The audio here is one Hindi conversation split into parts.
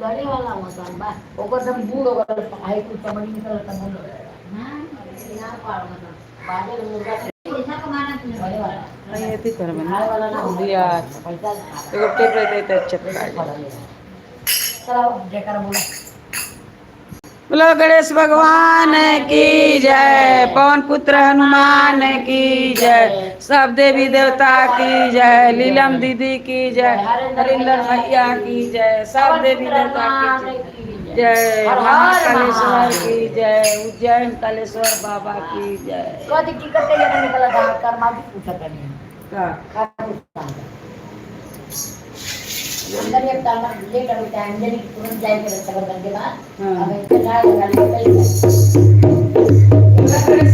लड़े वाला मकान बा ओकर सब बूढ़ हो गल आई कुछ समझ नहीं निकलता मन हां ना पाड़ मतलब बाजे मुर्गा पैसा कमाना बड़े वाला नहीं ये कर हाय वाला ना दिया पैसा एगो टेप रहते तो चपका चलो जयकारा बोला बोलो गणेश भगवान की जय, पवन पुत्र हनुमान की जय, सब देवी देवता की जय, लीलम दीदी की जय, हरिंदर भैया की जय, सब देवी देवता की जय, महाकालेश्वर की जय, उज्जैन कालेश्वर बाबा की जय। कदी टिकट के लिए निकला था कर माजी पूछा था नहीं का अंदर एक टाइम लेट हो टाइम देने की तुरंत जाए के रखा कर के बाद अब इतना गाड़ी गणेश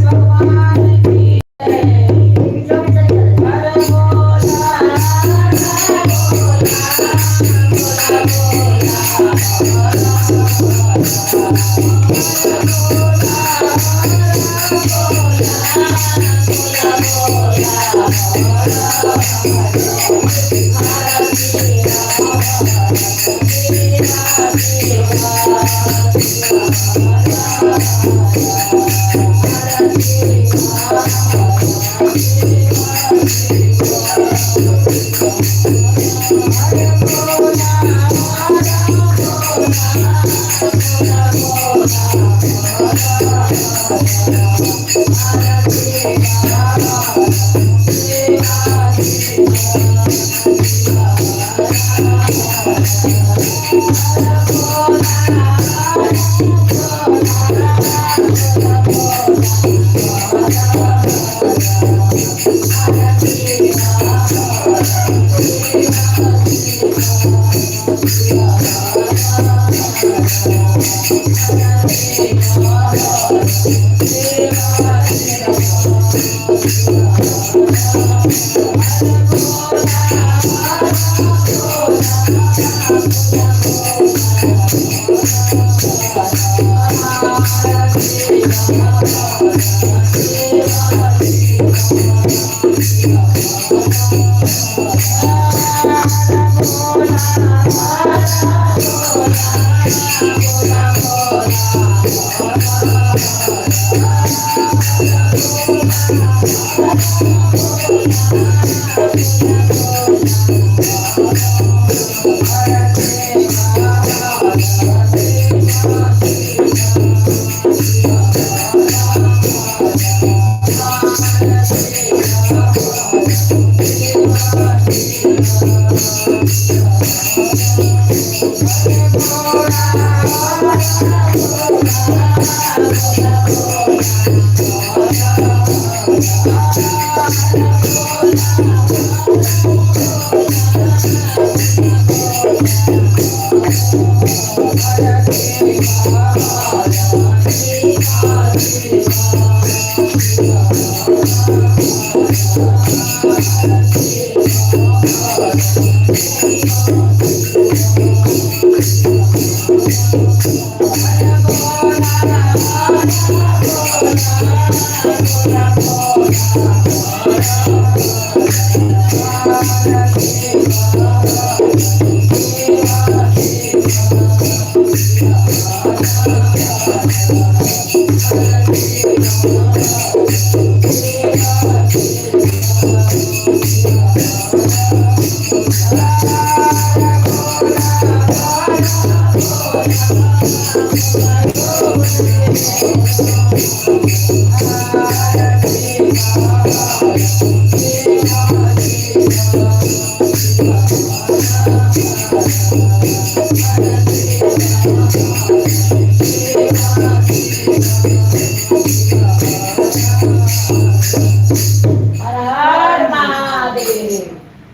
भगवान की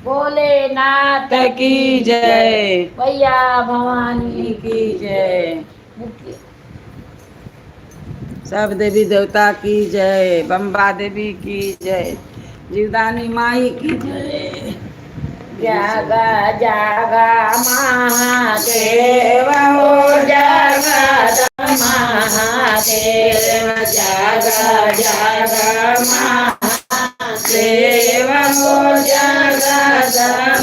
भोलेनाथ की जय, भैया भवानी की जय, सब देवी देवता की जय, बम्बा देवी की जय, जीवदानी माई की जय। जागा जागा महादेव हो जगत महादेव जागा जागा महादेव हो जगत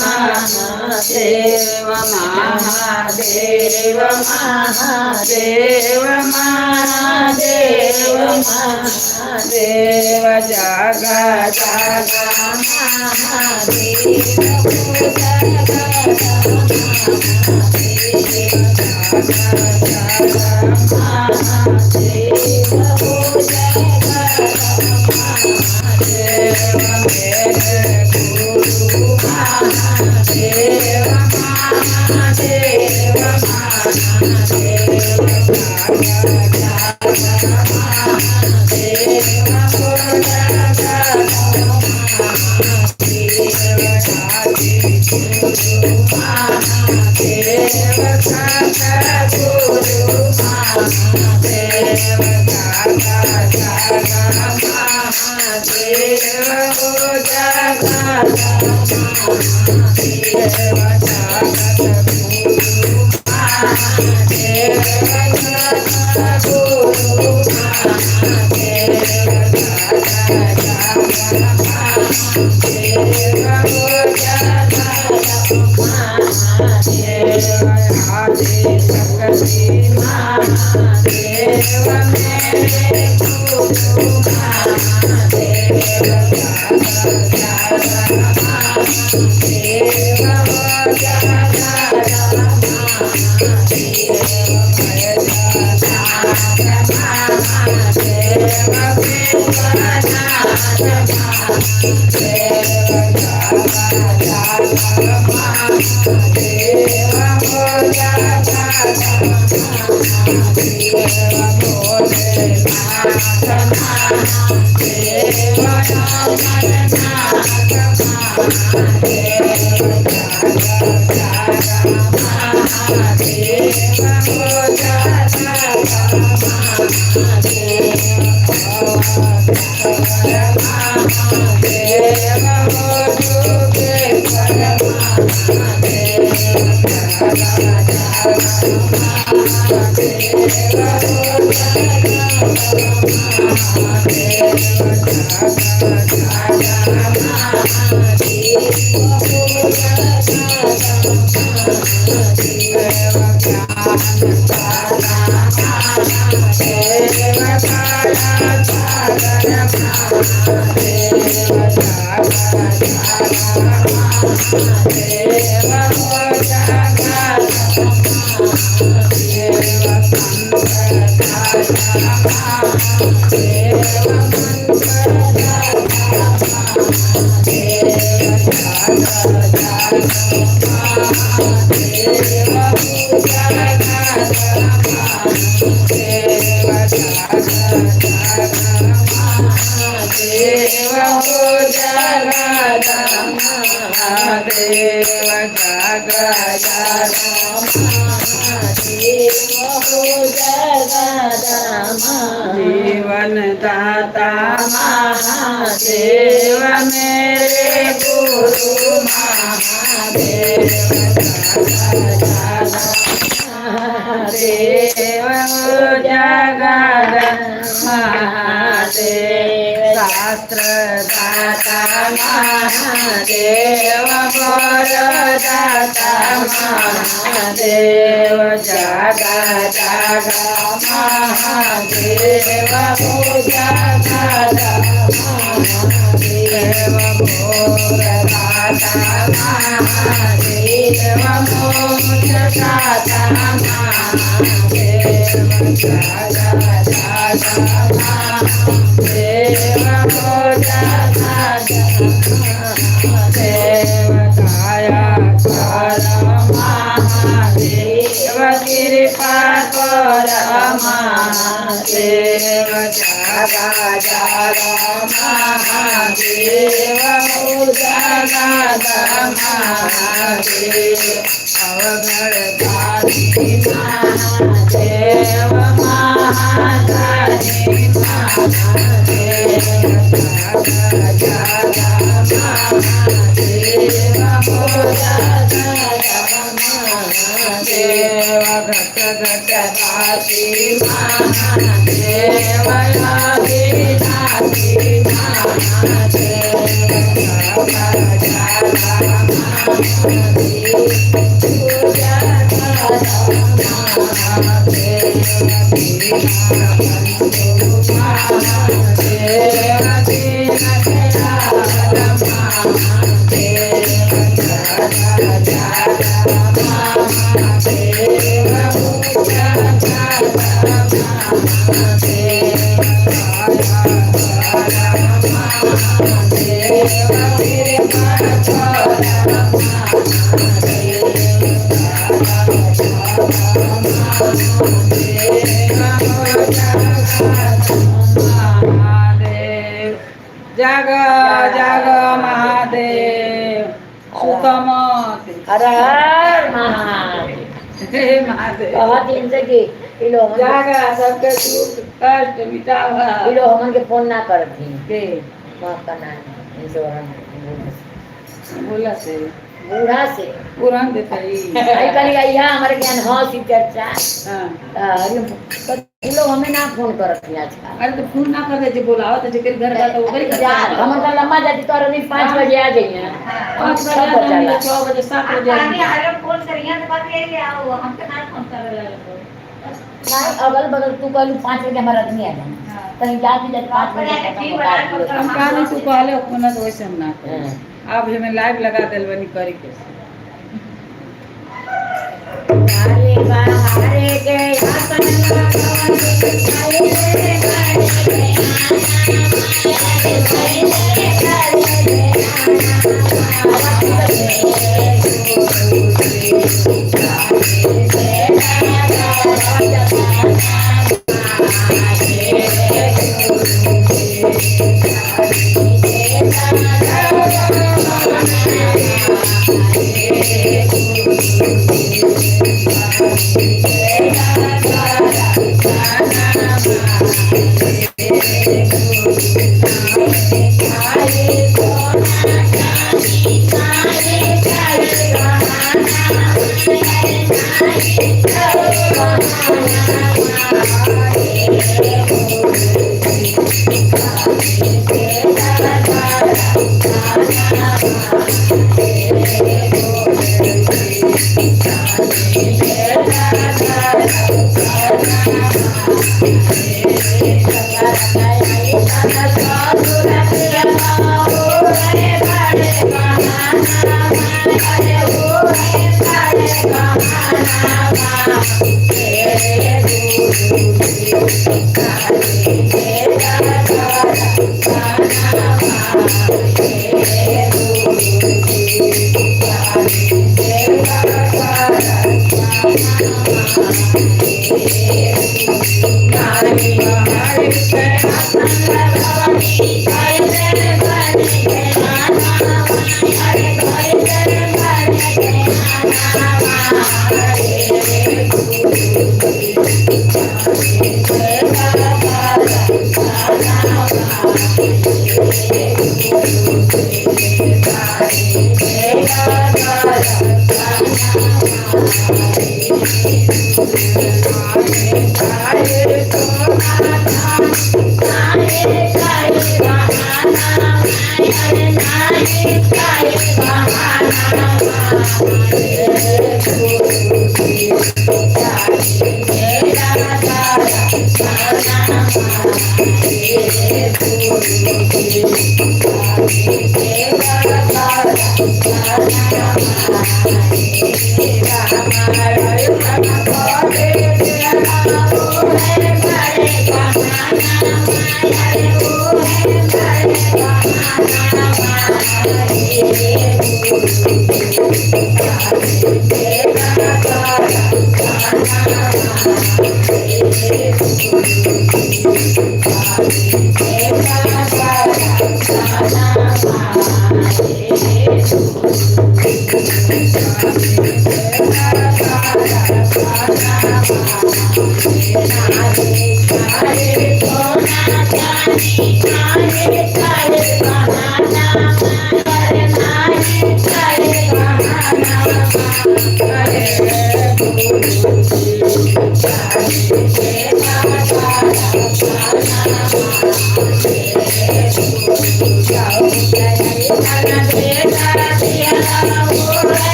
महादेव महादेव महादेव महादेव महादेव महादेव जागा जागा महादेव जीवन दाता महादेव मेरे गुरु महादेव महादेव जगद महादेव शास्त्र दाता महादेव वर दाता महादेव जगा जगा महादेव जगद महादेव भोर दाता महादेव मोक्ष दाता महादेव जगा जगा महादेव महादेव दया कर महादेव कृपा कर महादेव जगा जगा महादेव जगद महादेव अवघड़ दानी महादेव महादानी महादेव जगा जगा महादेव महादेव घट घट दासी महादेव दासी महादेव जगा जगा महादेव जाग जाग महादेव सुतमत हर हर महादेव। हे महादेव बहुत दिन से कि ये लोग जागा सबके दुख कष्ट मिटावा ये लोग हमन के फोन ना करती के माफ करना है इनसे बोला से बूढ़ा से पुराण देता ही आई कल यहाँ हमारे ज्ञान हंसी चर्चा हाँ ये लोग हमें ना फोन करती आजकल। अरे तो फोन ना कर दे बोलाओ तो जेकर घर का तो ओकरी जा हमन का लम्बा जाती तो अरे 5 बजे आ जाइए 5 बजे 6 बजे 7 बजे फोन करिए तो बात ये आओ हम के ना फोन कर रहे नहीं अगल बगल तू कहलू 5 बजे हमारा आदमी आ जाना कहीं जाती जाती 5 बजे हम कहानी तू कहले अपना तो वैसे हम ना कर अब हमें लाइव लगा देल बनी करी के हरे बाहरे के आसन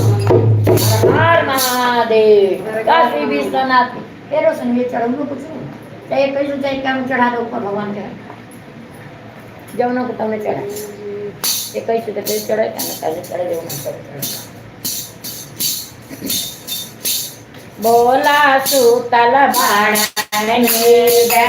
हर महादेव काशी विश्वनाथ तेरो संगे चढ़ू कुछ चाहे कैसे चाहे क्या चढ़ा दो ऊपर भगवान के जमुना को तुमने चढ़ा ये कैसे तो कैसे चढ़े क्या ना कैसे चढ़े जमुना चढ़े बोला सुतल बाणन में जा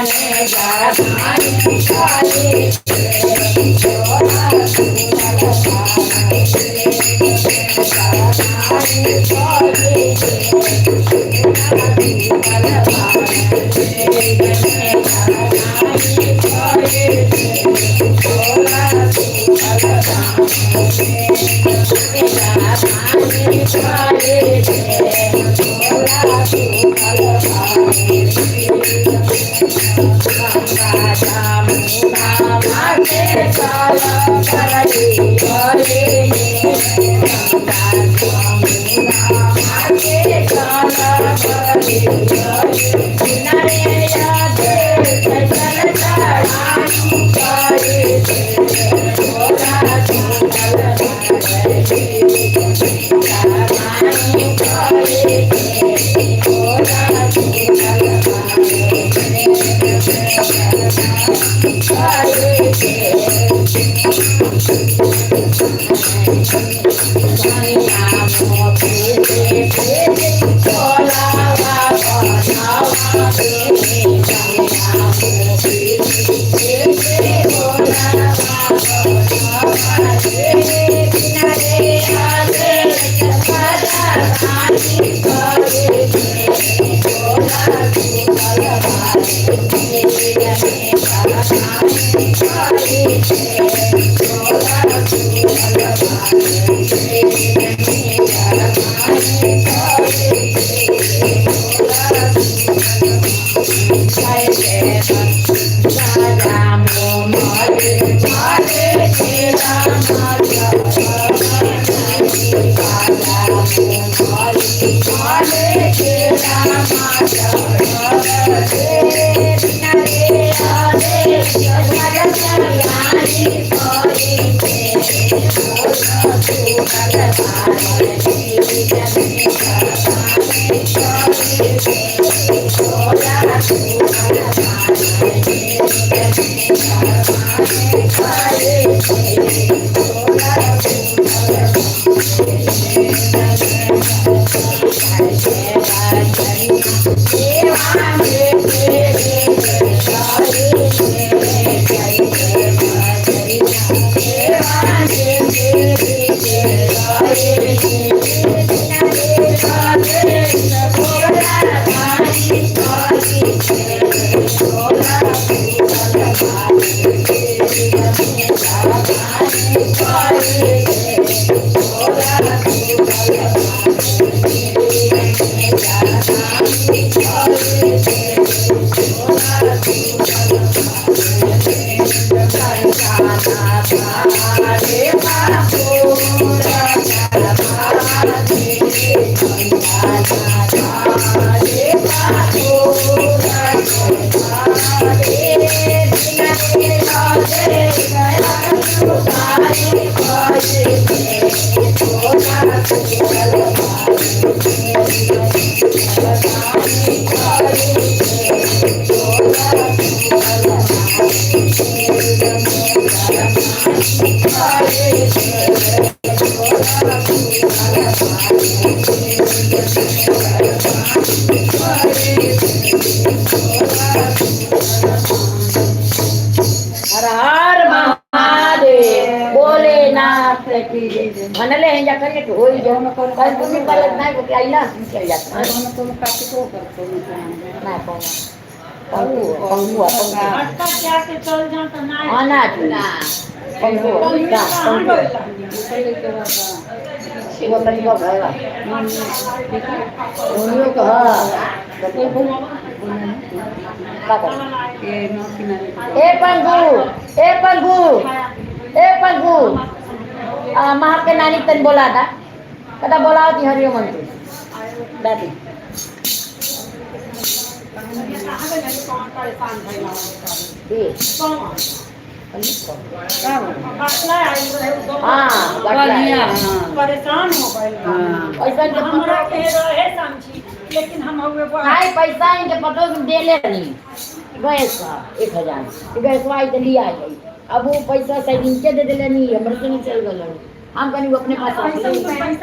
मनले हैं जा करके हो ही जाओ कल तुम्हें पलक नहीं को आई ना चल जाता है तुम काफी को करते हो ना पंगु पंगु अटका क्या के चल जाता ना आना ना पंखो का पंखो वो पंखो भैया उन्हीं को हाँ का कर ए पंखो माँ के नानी तन बोला था कदा बोलाओ थी हरिओ मंत्री दादी हाँ परेशान हो गए ऐसा हमरा के रहे समझी लेकिन हम हुए हाय पैसा इनके पतो दे ले रही गैस का 1000 गैस वाई तो लिया गई अब वो पैसा शायद इनके दे दिले नहीं हमरे से नहीं चल गल हम कहीं वो अपने पास रख ले नहीं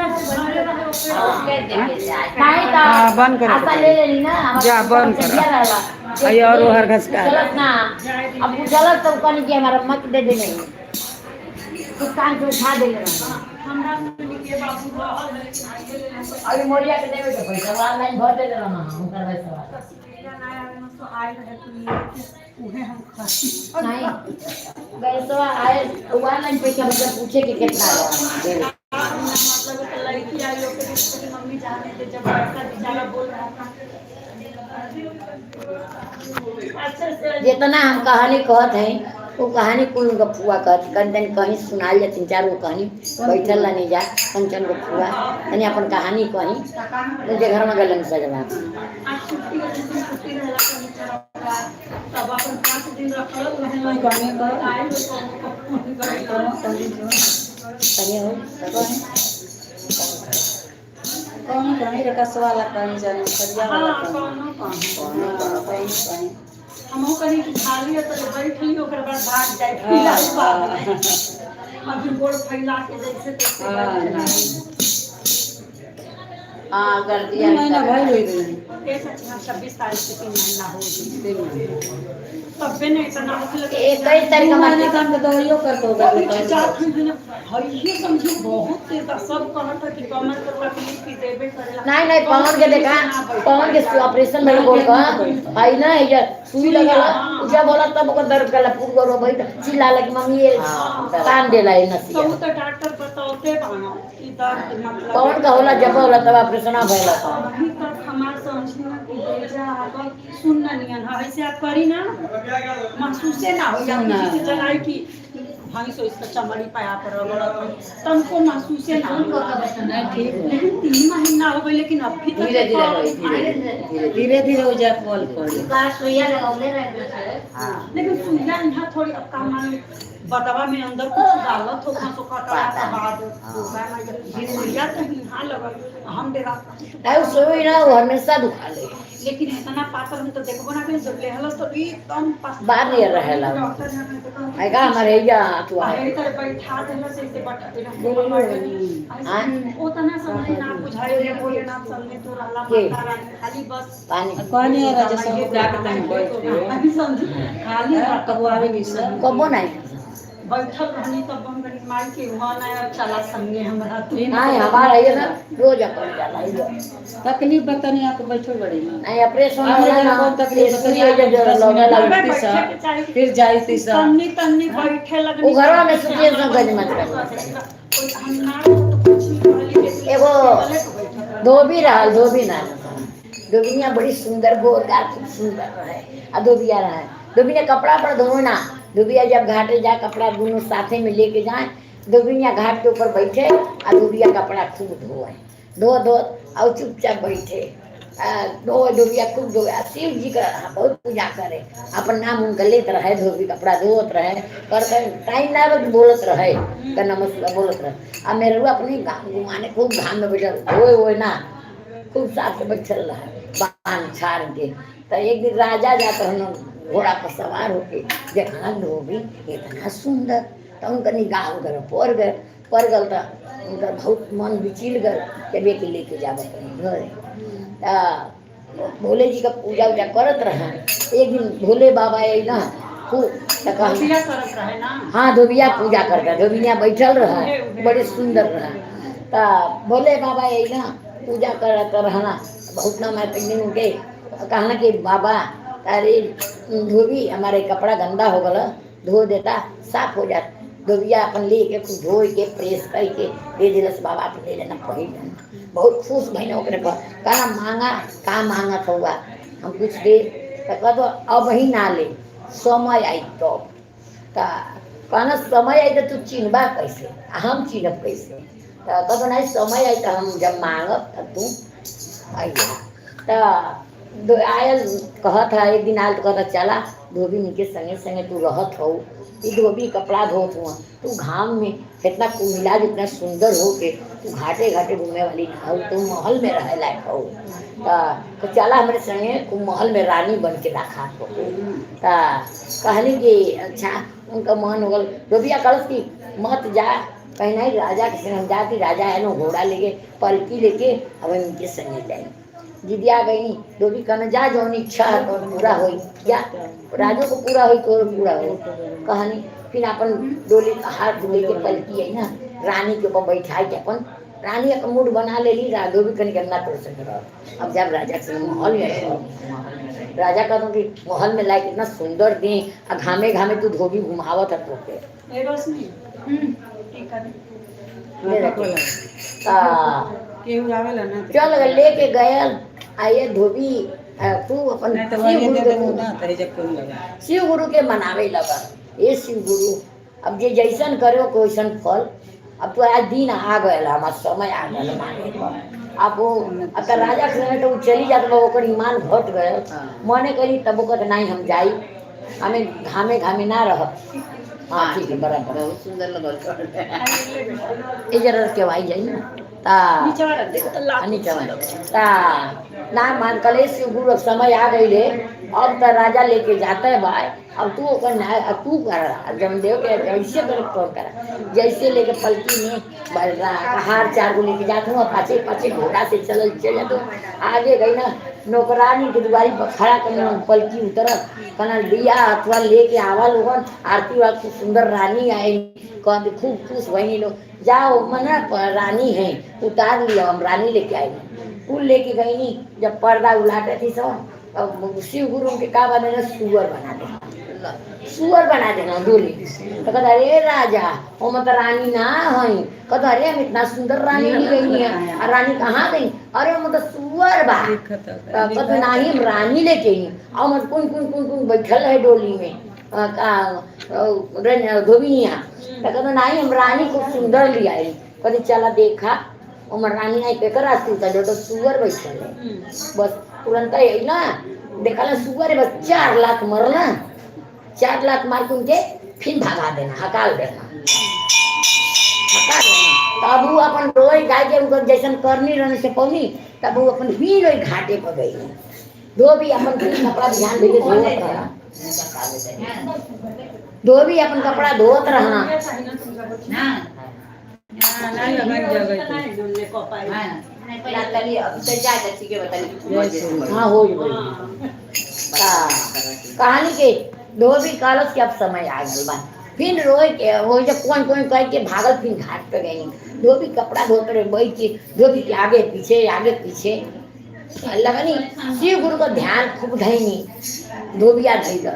था बंद कर ऐसा ले लेनी ना जा बंद कर आई और वो हर घस का चलत ना अब वो चलत तो कहीं के हमारा मत दे दे नहीं दुकान से उठा दे ले हमरा के बाबू अभी मोरिया के देवे के पैसा ऑनलाइन भर दे रहा हम करवे सवाल नहीं पैसा आए ऑनलाइन पैसा मतलब पूछे के कितना आया मतलब लड़की आई लोग के मम्मी जाने थे जब ऐसा बेचारा बोल रहा था जितना हम कहानी कहत हैं वो कहानी कुल गफुआ कहत कंचन कहीं सुनाल जा 3-4 गो कहानी बैठल ला नहीं जा कंचन गफुआ यानी अपन कहानी कहीं मुझे घर में गलन सजवा आज छुट्टी रहला तब अपन 5 दिन रखल वही गाने का आए तनी हो कौन कहीं रकसवा ला कहीं जाने करिया वाला कहीं हमहु कहीं खाली है तो बैठली ओकर बाद भाग जाए फिला अभी गोड़ फैला के जैसे हां कर दिया महीना भइल होई गई 26 तारीख से 3 महीना हो गई तब भी नहीं इतना मतलब एक कई तारीख महीना काम तो दवाइयो कर दो ये समझो बहुत से सब कहत कि कमर पर तकलीफ की देबे करेला नहीं पवन के देखा पवन के ऑपरेशन भइल गोल का आई ना ये सुई लगला उजा बोला तब ओकर दर्द कला पूरा रो बैठ चिल्ला लगी मम्मी ये कान देला ये नसिया तो डॉक्टर बताओते बाना कि दर्द मतलब पवन का होला जब होला तब ऑपरेशन भइला अभी तक हमार समझना कि बेजा आगे सुनना नहीं है ऐसे आप करी ना महसूस ना हो या किसी से जलाई की भाई सो इसका चमड़ी पाया पर तुमको महसूस ना हो ठीक लेकिन 3 महीना हो गए लेकिन अभी तक धीरे धीरे हो जाए फल पर सुइया लगौले रहे लेकिन सुइया यहाँ थोड़ी अब काम बदवा में अंदर कुछ डालत हो सो कटवा के बाद सुइया तो यहाँ लगल हम डेरा नहीं सुई ना वो हमेशा दुखा ले लेकिन इतना पातर हम तो देखबो ना कि जब लेहल तो एकदम बाहर नहीं रहेला डॉक्टर है का हमारे या तू आ आए तर बैठा देला से बटा हां ओ तना समझ ना बुझाए ले बोले ना चलने तो रहला माता खाली बस पानी कौन है राजा सब जाके तन बैठ अभी समझ खाली कबो आवे नहीं सब कबो नहीं बैठल रहनी तब हम गरीब माई के मन आया चला संगे हमरा नहीं हमारा ये ना रोज अपन जाला ये तकलीफ बतानी आपको बैठो बड़ी नहीं ऑपरेशन हमरे होला ना बहुत तकलीफ सुई है जो लगा लगती सा फिर जाई तीसा तन्नी तन्नी बैठे लगनी वो घरवा में सुते सब गज मत कर हम ना तो कुछ नहीं कहली एगो धोबी रहल धोबी ना धोबिया बड़ी सुंदर गोरगार खूब सुंदर रहे आ धोबिया रहे धोबिया कपड़ा पर धोना धोबिया जब घाटे जा कपड़ा दोनों साथे में लेके जाए धोबिया घाट के ऊपर बैठे आ धोबिया कपड़ा खूब धोए धो और चुपचाप बैठे धोबिया खूब धोए शिव जी का बहुत पूजा करे अपन नाम उनका लेत रहे धोबी कपड़ा धोत रहे कर टाइम ना बोलत रहे का नमस्कार बोलत रहे आ मेरे अपने घुमाने खूब घाम में बैठल होए ना खूब साथ से बैठल रहा बांध छाड़ के तो एक दिन राजा जाकर हम घोड़ा पर सवार होके देखा धोबी इतना सुंदर तो उनका निगाह उधर पड़ गल तो उनका बहुत मन विचिल गल जब एक लेके जावे घर भोले जी का पूजा उजा करत रहे एक दिन भोले बाबा आई ना खूब पूजा करत रहे ना हाँ धोबिया पूजा करता धोबिया बैठल रहा बड़े सुंदर रहा तो भोले बाबा आई ना पूजा करत रहना बहुत ना मैं दिन उनके कहना कि बाबा अरे धोबी हमारे कपड़ा गंदा हो गला धो देता साफ हो जाता धोबिया अपन लेके कुछ धोई के प्रेस करके दे दिलस बाबा अपन ले लेना पड़ी बहुत खुश भइने ओकरे पर कहना मांगा का मांगत हुआ हम कुछ दे तो कह दो अब ही ना ले समय आई तो कहना समय आई तो तू चिन्हबा कैसे हम चिन्हब कैसे तो कह दो नहीं समय आई तो हम जब मांगब तब तू आइया तो आयल कहत है एक दिन आयल तो कहता चला धोबी के संगे संगे तू रहत हो ये धोबी कपड़ा धोत हुआ तू घाम में कितना कुमिला जितना सुंदर हो के तू घाटे घाटे घूमने वाली ना हो तू महल में रह लायक हो तो चला हमारे संगे तू महल में रानी बन के रखा हो कहली कि अच्छा उनका मन हो गल धोबिया कलस की मत जा कहीं नहीं राजा के संग जाती राजा है ना घोड़ा लेके पलकी लेके अब इनके संगे जाए जिदिया गई धोबी कहना जा जो इच्छा है तो पूरा हो या राजो को पूरा हो तो पूरा हो कहानी फिर अपन डोली हाथ धोए के पलकी है ना रानी के ऊपर बैठाई के अपन रानी अपन मूड बना ले ली धोबी कहीं करना तो अब जब राजा के महल में राजा का कि महल में लायक इतना सुंदर दे घामे घामे तू धोबी घुमावत है तोके चल लेके गए आइए धोबी तू अपन शिव गुरु के मनावे लगा ये शिव गुरु अब जे जैसन करो को वैसन फल अब तो आज दिन आ गए हमारा समय आ गया माने अब वो अब राजा के समय तो चली जाते ओकर ईमान घट गए मने करी तब ओकर नहीं हम जाई हमें घामे घामे ना रह हाँ ठीक है बराबर बहुत सुंदर लगल ये जरा केवाई जाई ना ना मान कले शिव गुरु समय आ गई रे अब तो राजा लेके जाता है भाई अब तू तू कर जमदेव के ऐसे कर जैसे लेके पलकी में हार चार को लेके जाते हूँ पाछे पाछे घोड़ा से चल जाते आगे गई ना नौकरानी के दुआरी पर खड़ा करना पलकी उतर कहना लिया अथवा लेके आवा लोगन आरती वाल खूब सुंदर रानी आए कहते खूब खुश वही लोग जाओ मना रानी है उतार लिया हम रानी लेके आए फूल लेके गई नहीं जब पर्दा उलाटे थी सब अब शिव गुरु के का बना सुअर बना देना सुअर बना देना डोली तो कहता अरे राजा वो मत रानी ना है कहता अरे हम इतना सुंदर रानी नहीं गई है और रानी कहाँ गई अरे मत सुअर बा कहता नहीं हम रानी लेके आई और मत कौन कौन कौन कौन बैठल है डोली में धोबिया तो कहता नहीं हम रानी को सुंदर लिया आई कहते चला देखा उमर रानी आई पेकर आती था जो तो सुअर बैठल है बस तुरंत यही ना देखा ना सुअर है बस 4 लाख मरना 4 लाख मार के उनके फिर भगा देना हकाल देना तब वो अपन रोई गाय के उनको जैसन करनी रहने से पौनी तब वो अपन फिर रोई घाटे पर गई धोबी अपन कपड़ा ध्यान देके धोत रहा धोबी अपन कपड़ा धोत रहा हाँ हो कहानी के धोबी कालस के अब समय आ गल बा फिर रोए के हो जब कौन कौन कह के भागल फिर घाट पे गई धोबी कपड़ा धोते रहे बैठ के धोबी के आगे पीछे लगनी शिव गुरु का ध्यान खूब धैनी धोबिया धैल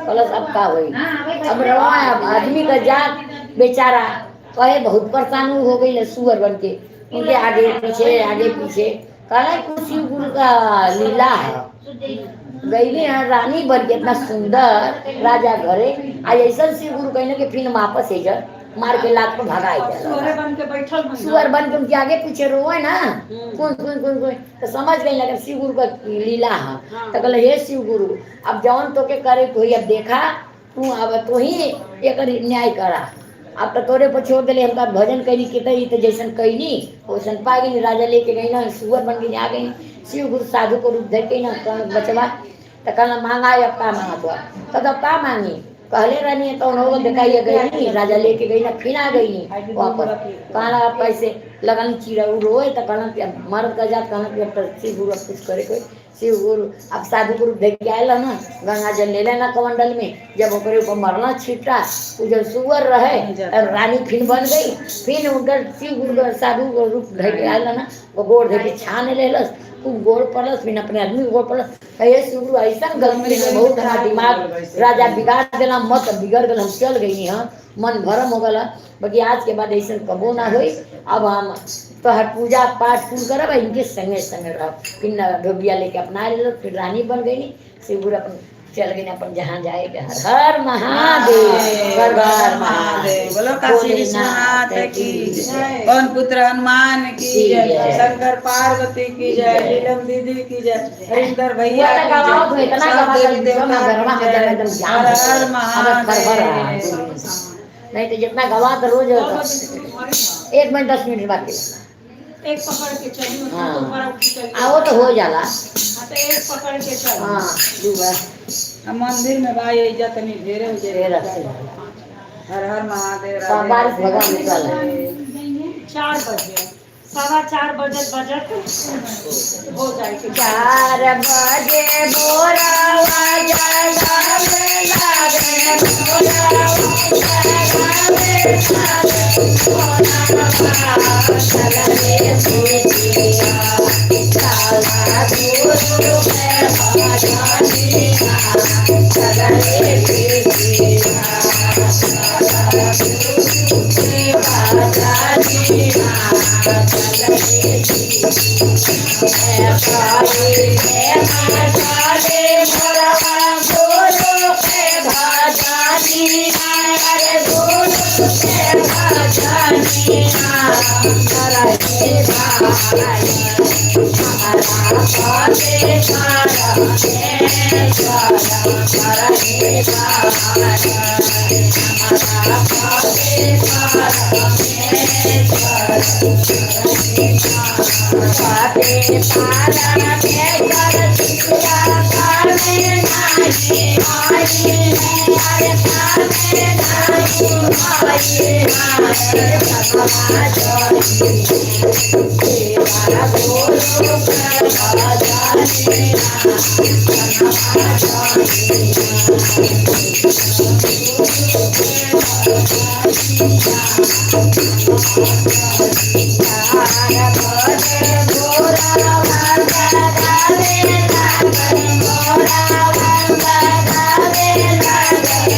कलश अब का हुई अब आदमी का जात बेचारा कहे बहुत परेशान हो गई सुअर बन के उनके आगे पीछे कहला कुछ शिव गुरु का लीला है गईली रानी बन के इतना सुंदर राजा घरे आज ऐसा शिव गुरु कहने के फिर वापस इधर मार के लात को भगाई सुअर बन के उनके आगे पीछे रोए ना कौन तो समझ गई लगे शिव गुरु का लीला है तो कहले हे शिव गुरु अब जौन तो के करे तो अब देखा तू अब तो ही एक न्याय करा अब तो तोरे पर छोड़ दिले हमका भजन कैली के तो जैसन कैली वैसन पा गई राजा लेके गई ना सुअर बन के आ गई शिव गुरु साधु को रूप धर के ना बचवा तो कहना मांगा अब का मांगा तो अब का मांगी कहले रहनी तो उन्होंने दिखाई गई राजा लेके गई ना फिर आ गई वापस कहना पैसे लगन चिड़ा रोए तो कहना मर्द का जात कहना शिव गुरु अब कुछ करे कोई शिव गुरु अब साधु गुरु देख के आयल ना गंगा जल ले लेना कमंडल में जब ओकरे ऊपर मरना छिटा वो जब सुअर रहे रानी फिर बन गई फिर उनकर शिव गुरु साधु रूप धर के आयल ना वो गोड़ धर के छान ले खूब गोड़ पड़स फिर अपने आदमी गोड़ पड़स ये शुरू ऐसा गलती में बहुत हमारा दिमाग राजा बिगाड़ देला मत बिगड़ गल हम चल गई हाँ मन भरम हो गला बाकी आज के बाद ऐसा कबो ना होई अब हम तो हर पूजा पाठ कुल करब इनके संगे संगे रह फिर ढोबिया लेके अपना ले फिर रानी बन गई शिवगुरु अपन चल गई अपन जहाँ जाएगा हर हर महादेव हर हर महादेव बोलो काशी विश्वनाथ की जय पवन पुत्र हनुमान की जय शंकर पार्वती की जय नीलम दीदी की जय हरिंदर भैया की जय सब देवी देवता की जय हर हर महादेव। नहीं तो जितना गवा तो रोज 1 मिनट 10 मिनट बाकी एक पकड़ के चली हाँ। तो ऊपर उठ चली वो तो हो जाला हाँ तो एक पकड़ के चल हाँ दू बार अब मंदिर में भाई इज्जत नहीं ढेरे हो जाए हर हर महादेव राधे बारिश भगवान निकल 4 बजे 4:15 बजे बजट हो जाएगी 4 बजे बोरावा जगावे लागे बोरावा जगावे लागे बोरावा चलने सीतिया चला गुरु के भजनिया चलने सीतिया चला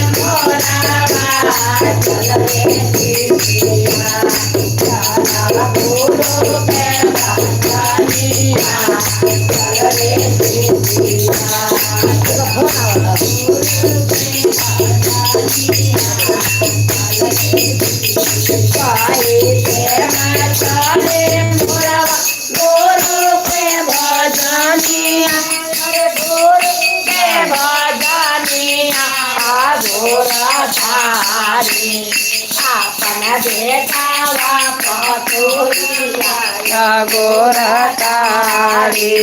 गुरु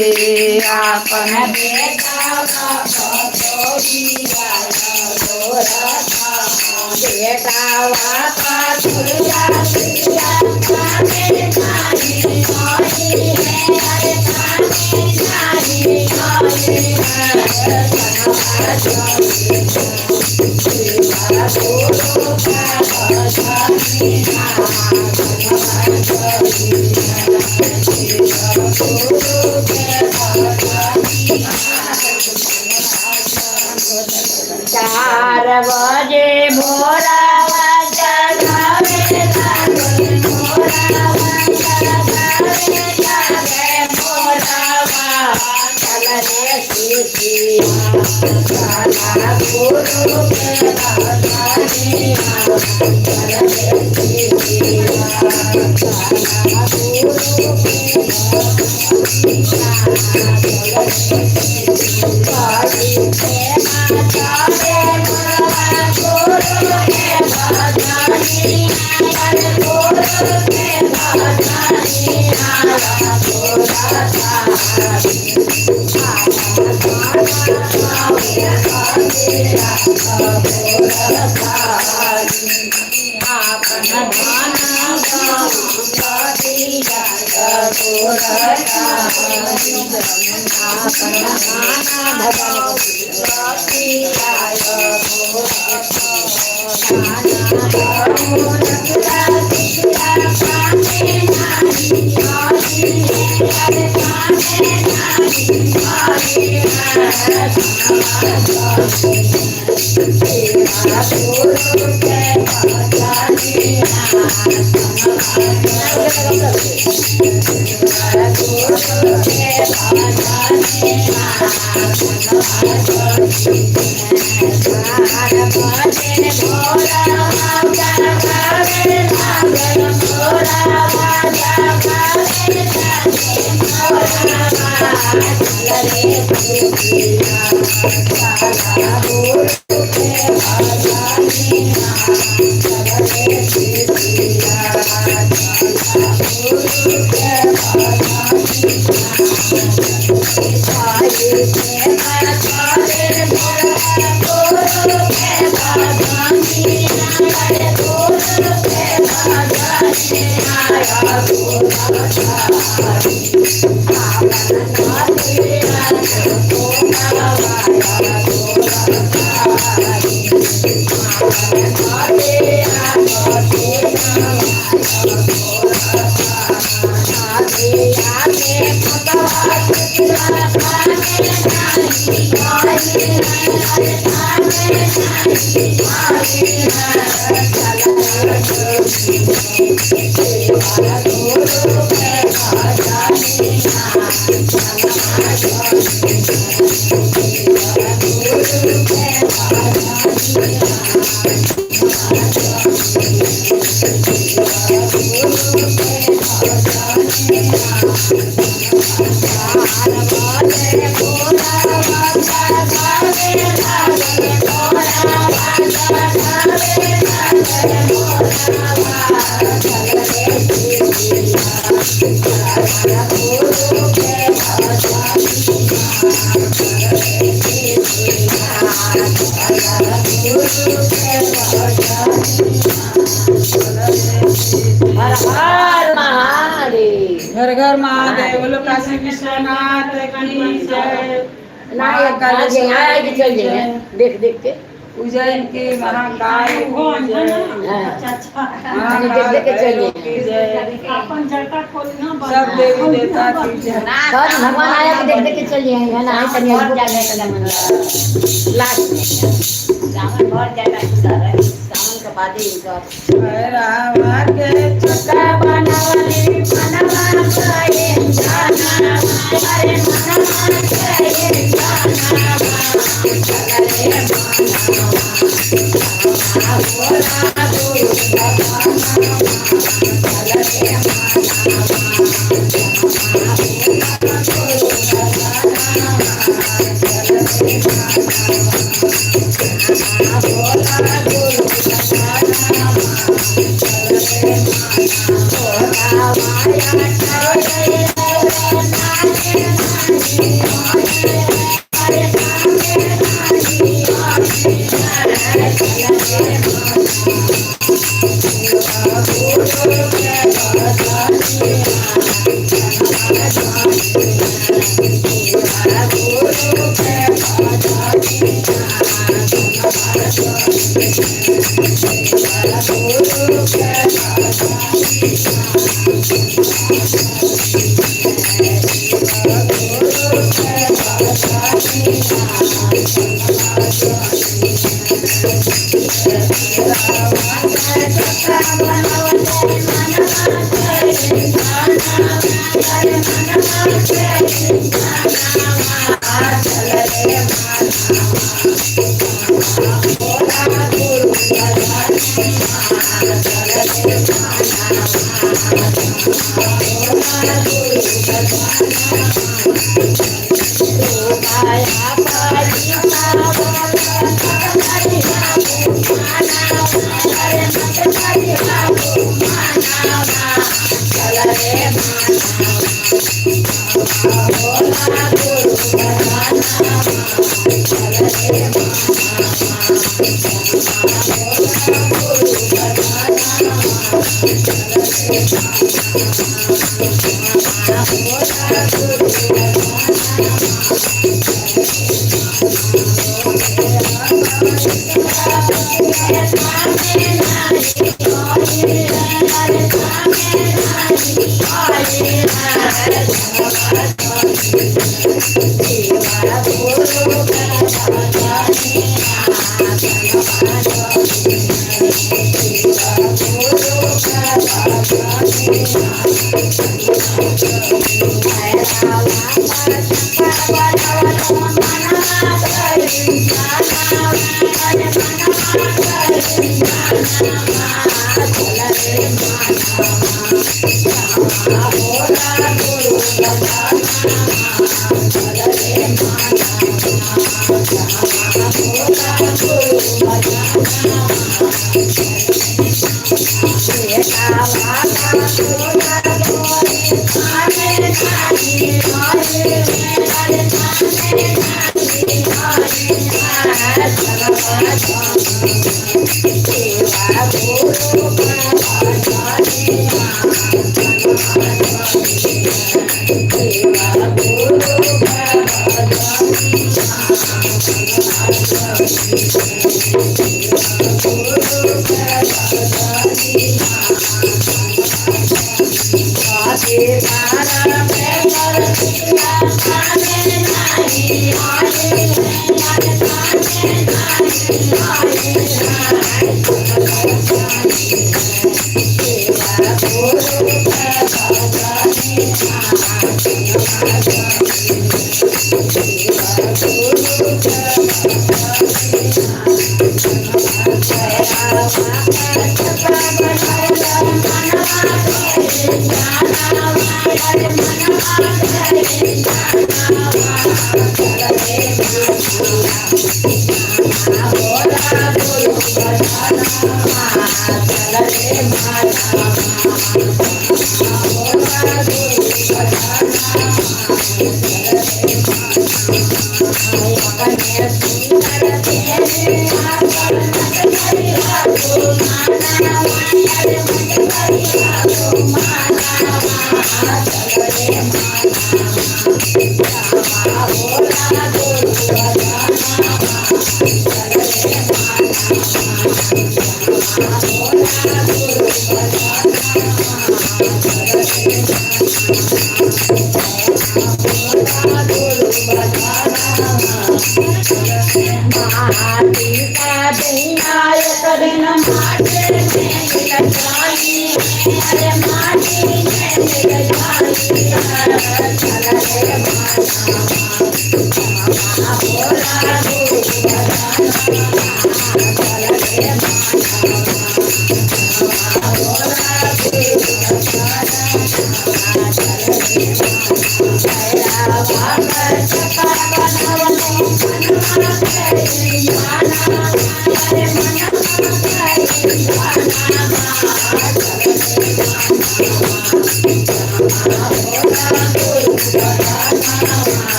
के भजनिया Hare हर हर महादेव। घर घर महादेव, बोलो काशी विश्वनाथ की जय। ना ये काले जे आए के चल जाए देख देख के उज्जैन के महाकाल की जय। देख देख के चल जाए। की जय। अपन जटा खोलना सब देवी देवता की जय। सब भगवान आया के देख देख के चल जाए है ना ऐसा नहीं हो जाने का मन लास्ट में सावन भर जाता है सावन का बाद ही इनका रामा के छोटा बनवाली बनवा करे जाना अरे मनवा करे जाना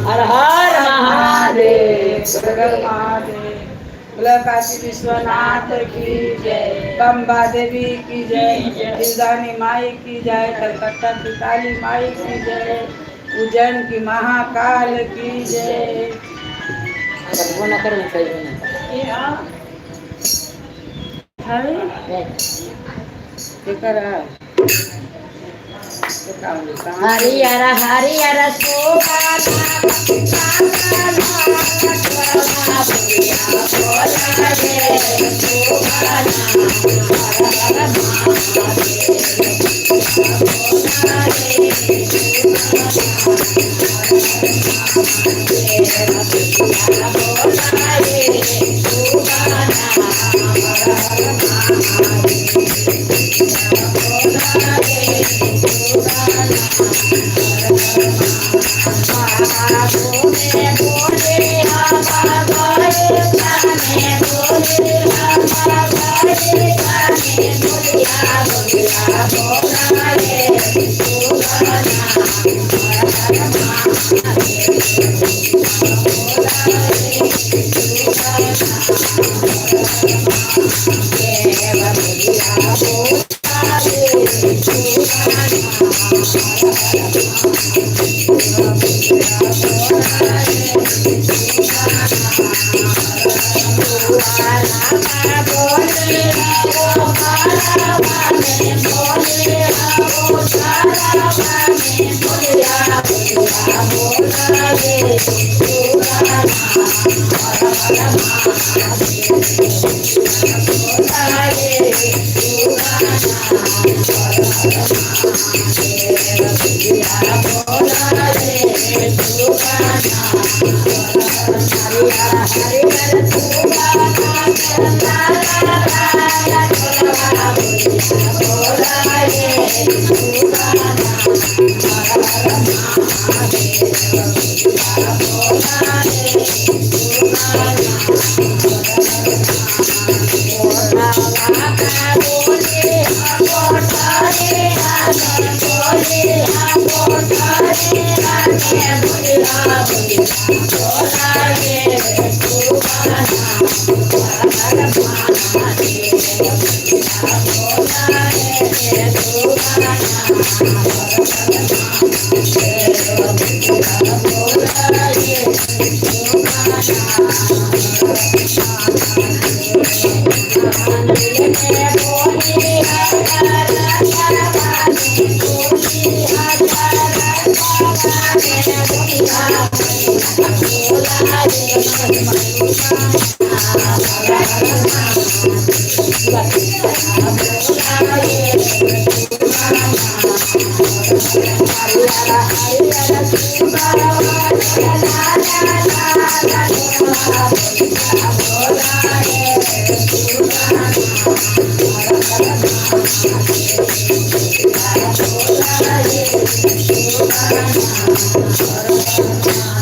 हर हर महादेव। सगल महादेव। बोला काशी विश्वनाथ की जय, बम्बा देवी की जय, दिलदानी माई की जय, कलकत्ता की काली माई की जय, उज्जैन की महाकाल की जय। वो ना करो चाहिए हरियर हरियर हरे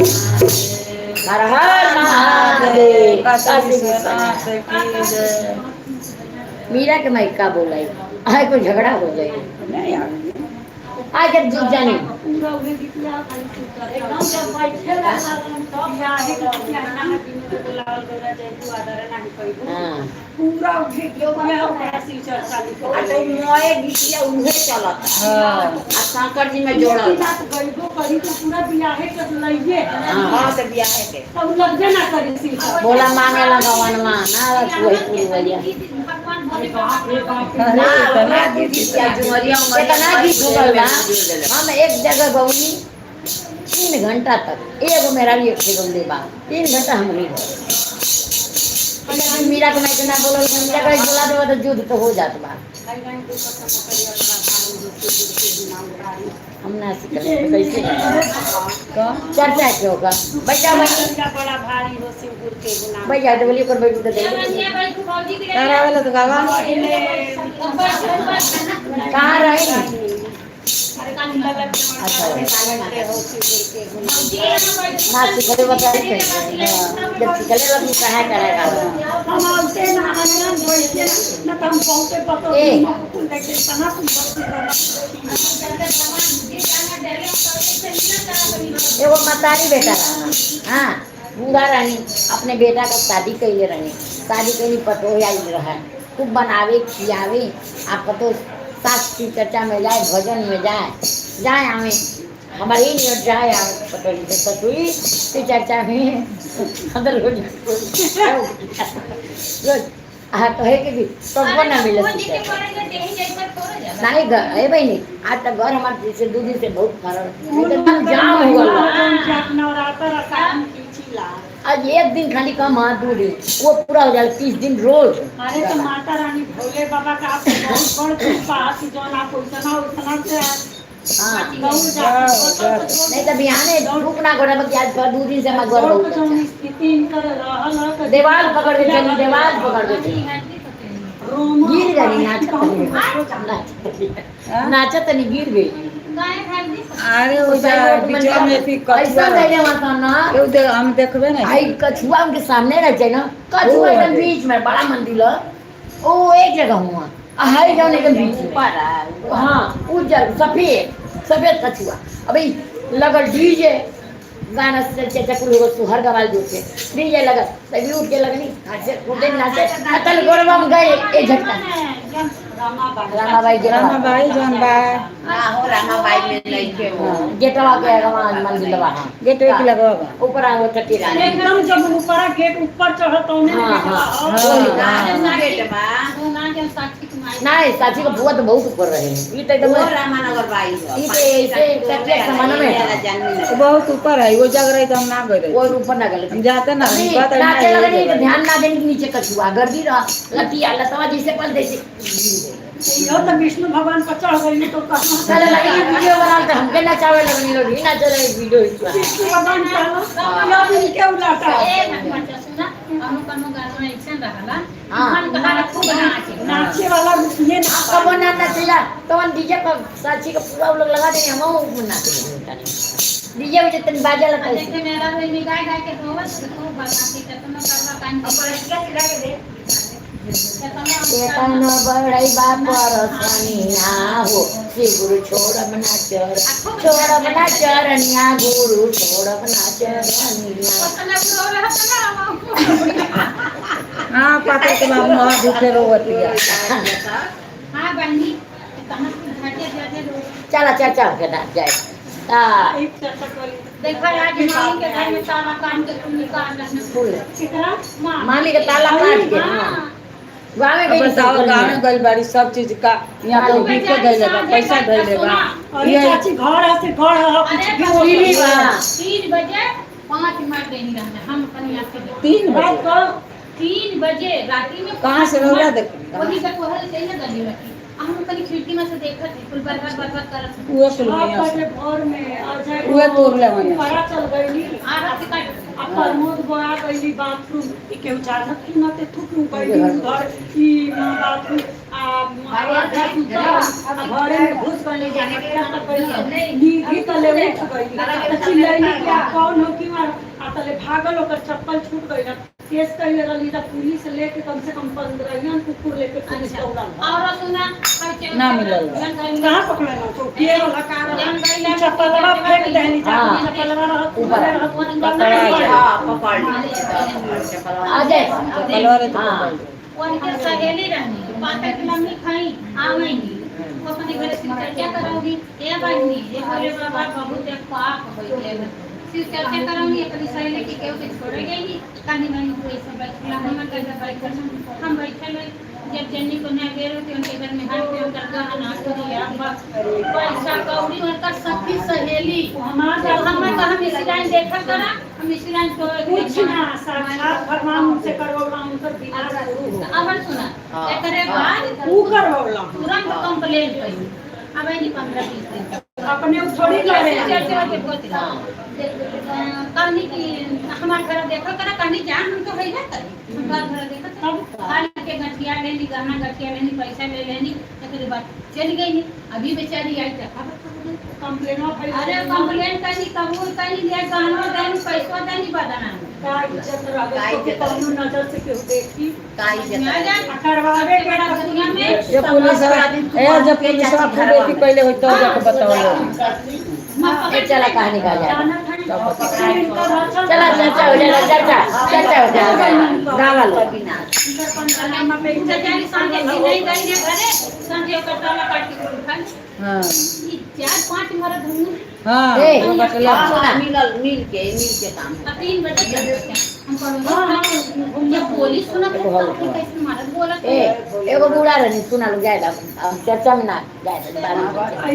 हर हर महादेव। काशी विश्वनाथ की जय। मीरा के माई का बोला आए कोई झगड़ा हो जाए नहीं यार आज जब जीत जाने पूरा उहे दिखला एकदम जब बैठे रहा तब याहे कितना ना दिन में बुलावल गया जय तू आदर नहीं कइबो हां पूरा उठे के गया ओकरा से चर्चा लिखो आ तो मोए गीतिया उहे चलता हाँ आ शंकर जी में जोड़ल बात गइबो करी तो पूरा बियाहे के लइए हां तो बियाह है के तब लगबे ना करी सिंह बोला मांगेला भगवान मां ना तू ही पूरी भैया बाप रे बाप अरे इतना दीदी क्या जुमरिया इतना गीत हो गल बा हम एक जगह गौनी 3 घंटा तक एगो मेरा लिए खेल दे बा 3 घंटा हम नहीं गए मीरा के मैं इतना बोलल मीरा का बोला दे तो युद्ध तो हो जात बा हम ना सीखले कैसे चर्चा के होगा बैठा वही बड़ा भारी हो शिवपुर के गुना बैठा तो बोलिए कर बैठू तो दे तारा वाला तो गावा कहाँ रही ना सीखले बता जब सीखले लगी कहाँ करेगा हम आते ना आनंद होइए ना तम पहुंचे पतो ए। लेकिन तना तुम एगो मतारी बेटा रहा हाँ बूढ़ा रानी अपने बेटा का शादी कैले रहनी शादी कैली पतो आई रहा खूब बनावे खियावे आप पतो सास की चर्चा में जाए भजन में जाए आवे हमारे ही नियत जाए पटोली से ससुरी की चर्चा में अंदर हो रोज कहे के भी सबको ना मिले नहीं घर बहनी आज तक घर हमारे से 2 दिन से बहुत खराब जाम हो गया नवरात्र आसान खींचीला आज एक दिन खाली कम हाथ 2 दिन वो पूरा हो जाए 30 दिन रोज अरे तो माता रानी भोले बाबा का आप बहुत बड़ कृपा कि जो ना उतना उतना से हाँ बहुत ज्यादा नहीं तो बिहाने धूप ना गोड़ा बक आज 2 दिन से हमारा घर जो बहुत स्थिति इनकर रहल है तो देवाल पकड़ के चली देवाल पकड़ के चली गिर गई नाचत नहीं गिर गई अरे वो बीचवा में फिर ऐसा नहीं माता ना हम देखबे ना आई कछुआ उनके सामने रह जाए ना कछुआ एकदम बीच में बड़ा मंदिर है ओ एक जगह हुआ हाई जाओ एकदम बीच में हाँ उज्जर सफेद कछुआ अभी लगल डीजे गाना से चकुल हो सुहर गवाल जो के डीजे लगा तभी उठ के लगनी नाचे कूदे नाचे अतल गोरवा में गए ए झटका रामाबाई जौन बा ना हो रामाबाई में नहीं के वो गेटवा के गवान मंदिर लगा हां गेट एक लगवा ऊपर आ वो चट्टी रानी एकदम जब ऊपर गेट ऊपर चढ़ तो गेट बा नहीं साची का बुआ तो बहुत ऊपर रहे ये तो एकदम रामानगर बाई ये तो ऐसे टक्के समान में बहुत ऊपर है वो जग रही तो हम ना गए वो ऊपर ना गए हम जाते ना नाचे लगे तो ध्यान ना देने के नीचे कछुआ गर्दी रहा लतिया लतवा जैसे पल देसे यो तो विष्णु भगवान पर चढ़ गई तो चले लगे कि वीडियो बना तो हमके नचावे लगनी लोग ही ना चले वीडियो विष्णु भगवान चलो यो भी के उलाटा नाचे वाला ये ना कब ना नचला तो डीजे पर साची का पूरा लोग लगा देंगे हम नाचेंगे डीजे में जितने बाजा लगा लेकिन मेरा कोई निकाय गाय के होवत तो खूब बनाती ततना करवा कान के चेतन बड़ई बाप रसनिया हो श्री गुरु छोड़ब ना चरनिया गुरु छोड़ब ना चरनिया हाँ पापा के बाबू वहाँ भूखे रोवतिया हां बहनी ततना घाटे जाते लोग चला चाचा के ना जाए ता एक चर्चा करी देखा आज मामी के घर में ताला कान के तुम निकाल रहे फूल कितना मामी के ताला काट के हाँ गाँव में अब गई बताओ गाँव में गई बाड़ी सब चीज का यहाँ पे भी के दे लेगा पैसा दे लेगा अरे चाची घर है से घर है कुछ भी हो टीवी बा 3 बजे 5 मिनट देनी रहना हम अपनी आंख से 3 बात बजे करो 3 बजे राती में कहाँ से रौदा देख वही तक वहल से ना गली रखी हम कहीं खिड़की में से देखत थे कुल बरबर बरबर करत वो कुल आप नहीं बजे भोर में आ जाए उहे तोड़ ले वहीं। परा चल गई आ रात का अब प्रमोद गोया गई बाथरूम ई केहू जानत कि ना ते थुकू गई घर ई बाथरूम घरे में घुस गई जाने के तक गई नींद तले उठ गई चिल्लाई क्या कौन हो कि मार आ तले भागल ओकर चप्पल छूट गई ना केस कइले रही त पुलिस लेके कम से कम 15 जन कुकुर लेके पुलिस दौड़ा और सुना ना मिलल। कहां पकड़े ना तो के वाला कार चप्पलवा फेंक देनी हाँ। चप्पलवा ऊपर। आ जाए कलवारे तो हाँ उनके सहेली रहनी पाता की लम्बी खाई आवेंगी वो अपने घर से चर्चा करोगी ये बहनी ये बोले बाबा बहुत एक पाप होइले सिर चर्चा करोगी अपनी सहेली की केहू के छोड़ेगी नहीं कहानी नहीं कोई सब बैठला हम कैसे बैठ हम बैठे में जब जन्नी को ना गेरो थे उनके घर में हाथ पे उनका गहना चोरिया पैसा कौड़ी उनका सबकी सहेली हमारा हम कहा मिसलाइन देखा करा हम मिसलाइन को कुछ ना साक्षात भगवान से करवला उनकर बिना शुरू अमर सुना एकरे बाद तू करवला तुरंत कंप्लेंट करी अब नहीं 15-20 दिन अपने थोड़ी करे कहनी कि हमारे घर देखो करा कहनी जान हम तो है ना करी हमारे घर देखो तब खाली के गठिया लेनी गहना गठिया लेनी पैसा ले लेनी एकरे बाद चली गई नहीं अभी बेचारी आई तक कंप्लेन अरे कंप्लेंट करनी कबूल करनी ले गहना देनी पैसा देनी बदना का इज्जत रहे तो कौनो नजर से केहू देखी करवावे के दुनिया में जब पुलिस जब पुलिस खूबे की पहले हो तो जाके बताओ चला कहानी का जाए चला चला चाचा हो जाएगा चाचा चाचा हो जाएगा गाँव वालों बेचारी संगे नहीं गई ने घरे संगे कटला काट के खा हाँ 4-5 मरद हूं हाँ ए, वो बटला मिल के काम 3 बजे हम जब पुलिस सुना तो कैसे मारत बोला ए एगो बूढ़ा रहनी सुना लोग जाएगा चर्चा में ना जाएगा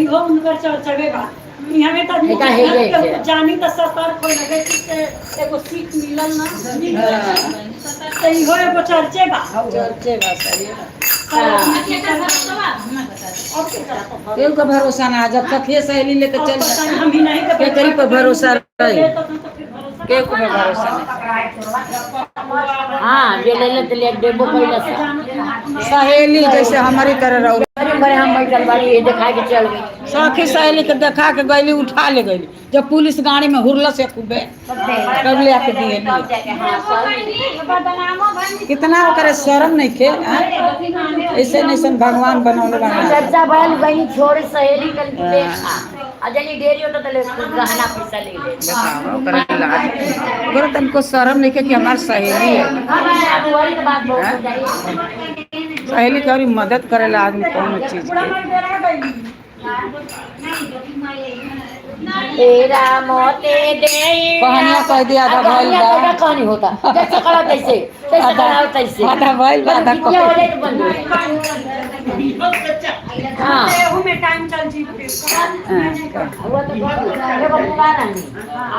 इहो उनकर चर्चवे बा यहाँ में तो एका है जे जानी तो सतर्क हो लगे कि एगो सीट मिलल ना तो इहो एगो चर्चे बा चर्चे बस सही है अब के तरह केहू का भरोसा ना जब तक ये सहेली लेके चल हम ही नहीं के करी पर भरोसा रही तो फिर भरोसा केहू को भरोसा नहीं हाँ जे ले लेते ले देबो पहले से सहेली जैसे हमारी तरह रहो अरे बड़े हम बैठल बाड़ी ये दिखा के चल गई सखी सहेली के देखा के गईली उठा ले गईली जब पुलिस गाड़ी में हुरला से खूबे तब ले आके दिए नहीं कितना ओकरे शर्म नहीं थे ऐसे नहीं सन भगवान बनौले बना चर्चा बैल बहनी छोड़ सहेली कल देखा अजनी डेरी होता तो ले गहना पैसा ले ले ओकरे तनको शर्म नहीं के कि हमार सहेली है तुम्हारी तो बात बहुत हो जाएगी सहेली करी मदद करेला आदमी कोनो चीज के तेरा मोते दे कहानियां कह दिया आधा भइल बा कहानी होता जैसे करा तैसे तैसे करा तैसे आधा भइल बा आधा कितना हो जाए तो बंद हो जाए। हाँ एहू में टाइम चल जी वो तो एगो पुराना नहीं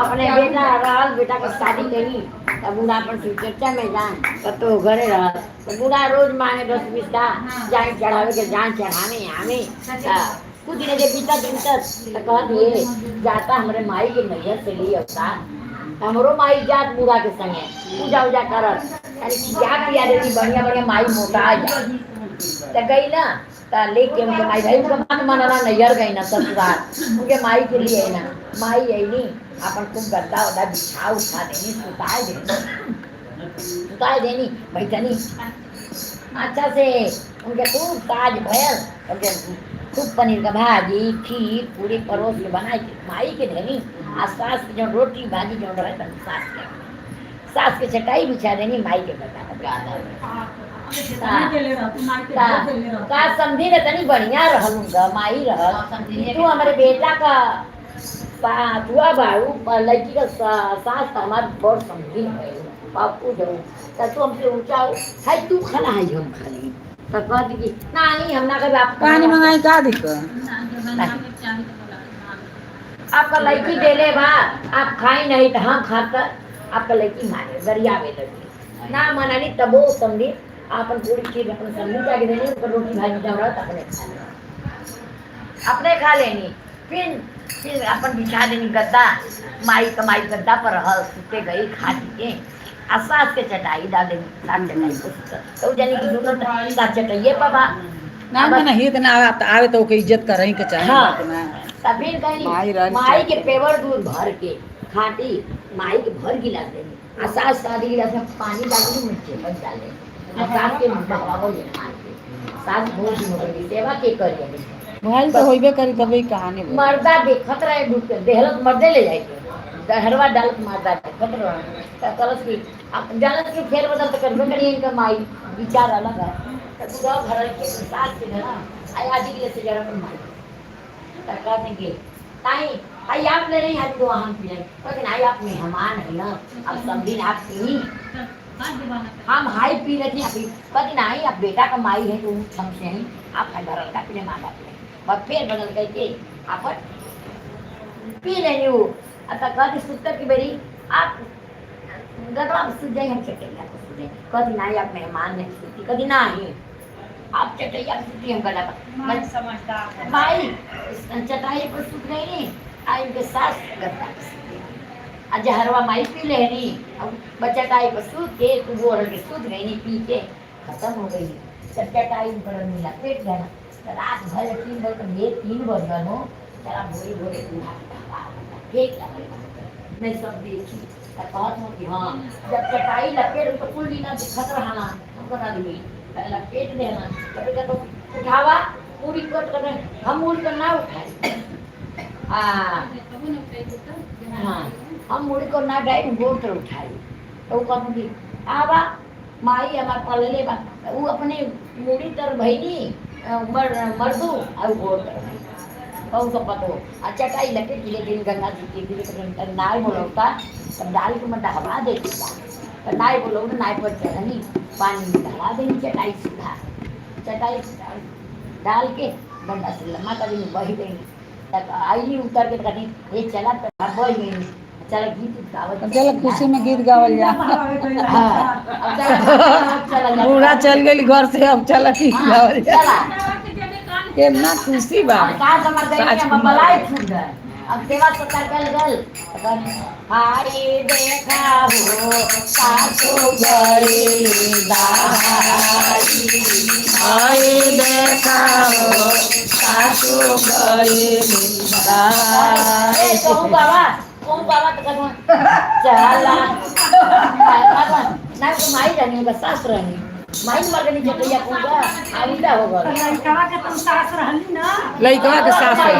अपने बेटा रहल बेटा के शादी करी तब बूढ़ा पर चर्चा में जान तो घरे रहल तो बूढ़ा रोज मांगे 10-20 का जान चढ़ावे के जान चढ़ाने आवे कुछ दिन जे बीता तो कह दिए जाता हमरे माई के नैहर से ली अवता हमरो माई जात बूढ़ा के संगे पूजा उजा करत यानी क्या किया देती बढ़िया बढ़िया माई मोटा आ जा तो गई ना तो लेके उनके माई भाई उनका बात मानना नैहर गई ना ससुराल उनके माई के लिए ना माई आई नहीं अपन खूब गद्दा वद्दा बिछा उठा देनी सुताए देनी बैठनी अच्छा से उनके खूब ताज भयल उनके खूब पनीर का भाजी खीर पूरी परोस के बनाई माई के देनी आ सास के जो रोटी भाजी जो रहे सास के चटाई बिछा देनी माई के बता नहीं गेले रह तू माई के का भेज देले रह का समझी ने तनी बढ़िया रहल उनका माई रहल तू हमारे बेटा का तुआ बाड़ू लड़की का सास का हमारे बड़ समझी है बापू जरूर तू हमसे ऊंचा है तू खाना है हम खाली तो कह दी कि नहीं हम ना कभी आप पानी मंगाई का दिक्कत आपका लड़की देले बा आप खाई नहीं तो हम खाकर आपका लड़की मारे दरिया में लगी ना मनानी तबो समझी आपन पूरी चीज अपन समझी जाके देनी ऊपर रोटी भाजी जमरा अपने खा लेनी अपने खा लेनी फिर अपन बिछा देनी गद्दा माई कमाई गद्दा पर रह सुते गई खा के आ सास के चटाई डाल देनी सास चटाई तो जानी कि दोनों सास चटाइए पापा ना ना हित ना आवे तो ओके इज्जत करही के चाहे हाँ। बात ना तभी माई कहीं रहनी माई के चाहिए। पेवर दूध भर के खाटी माई के भर गिलास देनी आ सास शादी गिलास में पानी डाल के मिर्ची बन डाले आ सास के बहवाओ ले सास बहुत दिन हो गई सेवा के करिए भइल तो होइबे करी तबे कहानी बोल। मर्दा देखत रहे डूब के देहलत मर्दे ले जाए के दहरवा डाल के मर्दा देखत रहे त कलस की अब जानत की फेर बदल तो करबे करिए इनका माई विचार अलग है तो पूरा घर के सास के ना आई आदि के से जरा पर माई त कहते के नहीं आई आप ले नहीं हाथ दो हम पिए लेकिन आई आप मेहमान है ना अब समझी आप पी हम हाई पी लेते हैं अभी कहते नहीं आप बेटा का माई है तो हमसे ही आप घर का पीने माँ बाप और फिर बदल गई के आप पी लेनी हो अतः कहती सुतर की बेरी आप गदवा सुत जाए हम चटैया को सुत जाए कहती नहीं आप मेहमान नहीं सुती कहती नहीं आप चटैया को सुती हम गला माई समझदार है माई चटाई पर सुत गई नहीं आई उनके सास गद्दा पर सुत गई आज हरवा माई पी ले नहीं अब चटाई पर सूत के तू बोल के सूत गई नहीं पी के खत्म हो गई सब चटाई पर मिला पेट गया रात भर 3 बजे तक ये 3 बज गए हो जरा भोरे भोरे उठा फेंक लगे मैं सब देखी कहत हूँ कि हाँ जब चटाई लपेट तो कुल ना दिखत रहा ना हमको ना दी लपेट देना कभी का तो उठावा पूरी कट कर हम मुड़ कर ना उठाए हाँ हम मुड़ कर ना गए गोड़ कर उठाए तो कहूँगी आवा माई हमार पलले बा वो अपने मुड़ी तर भईनी मर्दू और गोड़ कर बहुत सब पतो अच्छा काई लगे किले दिन गंगा जी के दिन नाय बोलौता तब डाल के मैं दहवा देती तो नाय बोलो नाय पर चढ़नी पानी में डाला देनी चटाई सीधा चटाई डाल के गंगा से लम्मा कभी बही देंगी तक आई उतर के कहीं ये चला तो बही गई चला गीत गावत चल खुशी में गीत गावल जा अब चला बूढ़ा चल गई घर से अब चल गीत गावल जा चला कितना खुशी बा कहाँ समझ गई कि हम बलाई छूट गए अब सेवा सत्कार कर गल हाय देखा हो सासू गई दाई आए देखा हो सासू गई ए कहूँ बाबा तो कहूँ चला ना तो माई रहनी होगा सास रहनी माई मर गई चटैया कहूँगा आविदा होगा लड़का के तुम सास रहली ना लइकवा के सास है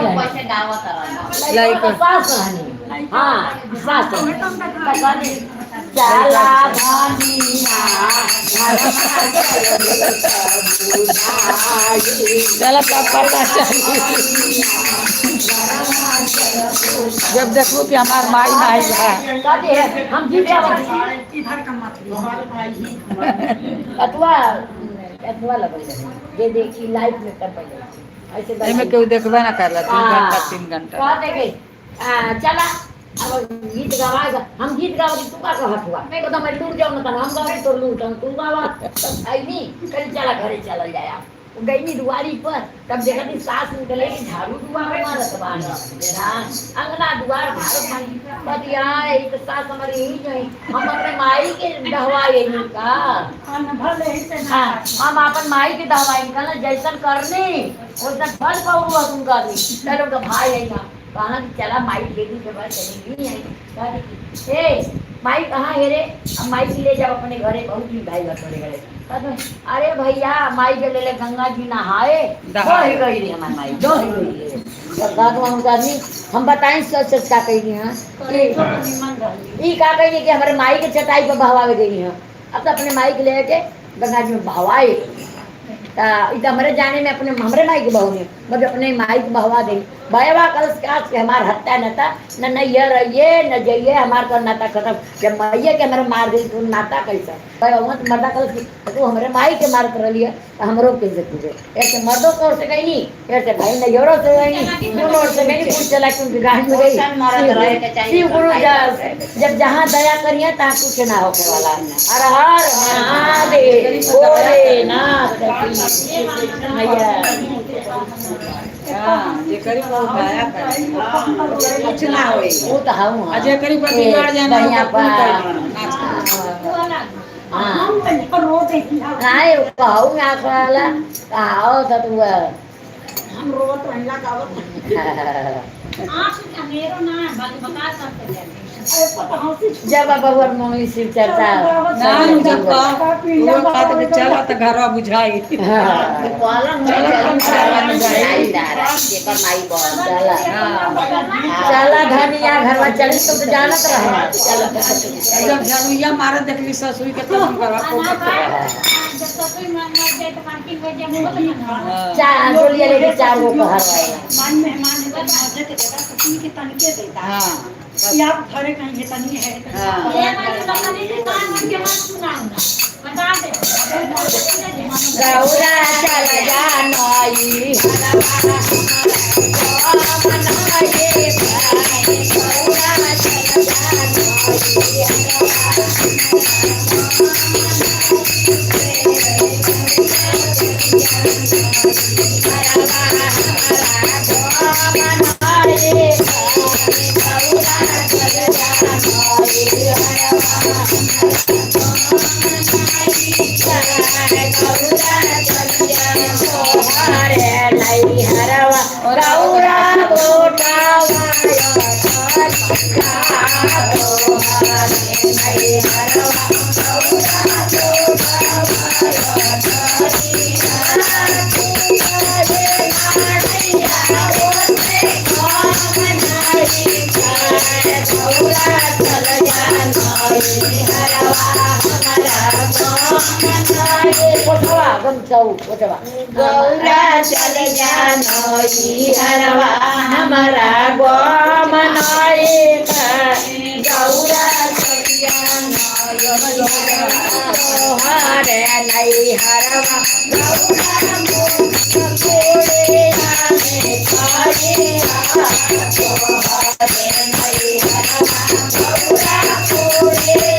लड़का सास रहनी हाँ सास रहनी चला भानिया चल तब पता चली जब देखो कि हमार माई माई है कहते हैं हम जीते इधर का मत अथवा लगल ये देखी लाइफ में कर पहले ऐसे एमे केहू देखबे ना करला 3 घंटा कहते कि चला अब गीत गवाएगा हम गीत गाओ तू का कहत हुआ मैं तो मैं लूट जाऊं ना हम गावे तो लूट तू गावा आई नहीं कल चला घरे चला जाया गई नी दुआरी पर तब देखा थी सास निकले कि झाड़ू दुआर मारत बान अंगना दुआर भारत मारी बदिया एक तो सास हमारी यही गई हम अपने माई के दहवाए नहीं का भले ही से हाँ हम अपन माई के दहवाए का ना जैसन करने वैसन फल पाऊंगा तुम करनी चलो का भाई है ना कहाँ की चला माई बेटी के बाद चलेगी नहीं ए माई कहाँ है रे अब माई की ले जाओ अपने घरे बहुत ही भाई बतोड़े गए अरे भैया माई के ले गंगा जी नहाए दो ही गई रे हमारी माई दो ही गई रे हम बताएं सच सच का कही हैं ई का कही कि हमारे माई के चटाई पर बहवावे गई हैं अब तो अपने माई के लेके गंगा जी में बहवाए इतना हमारे जाने में अपने हमारे माई के बहू ने मतलब अपने माई को बहवा दे बहवा कलश काश के हमार हत्या नता न नैयर रहिए न जाइए हमार का नाता खत्म जब मैया के हमारे मार दी तो नाता कैसा बहवा तो मर्दा कलश की तो हमारे माई के मार कर लिया तो हमरो कैसे तुझे ऐसे मर्दों को से गई नहीं ऐसे भाई नैयरों से गई नहीं दोनों ओर से गई कुछ चला क्योंकि गाड़ी में गई शिव गुरु जब जहाँ दया करिए तहाँ कुछ ना होके वाला हर हर महादेव भोलेनाथ मैया हां जे करी बहुत दया करे कुछ ना होई वो तो हूँ अजय करी पर बिगड़ जाना बढ़िया पा हम तो रो दे नहीं कहूँ मैं आखला कहो तो तू हम रोत रहला गावत आँख का मेरो ना बका सकते हैं जब बबुआ मंगली शिव चर्चा नाम जब वो बात के चला त घरवा बुझाई चला धनिया घरवा चली तो जानत रहे जब झड़ुइया मारे देखली ससुई के तो हम करवा जब ससुर मन मर जाए तो पार्टी हो जाए बोल ना चार गोलियां लेके 4 गो कहर मान मेहमान है तो मजे के देता सभी के तनके देता हां या घरे कहीं ये तनी है हां ये मन तो कभी भी कान मन के मत सुनाऊंगा बता दे गौरा चल जानई गौरा चल जानई हरवा हमारा गोमनई गौरा चल जानई हरे नई हरवा गौरा मोरे आने खाए हरे नई हरवा गौरा मोरे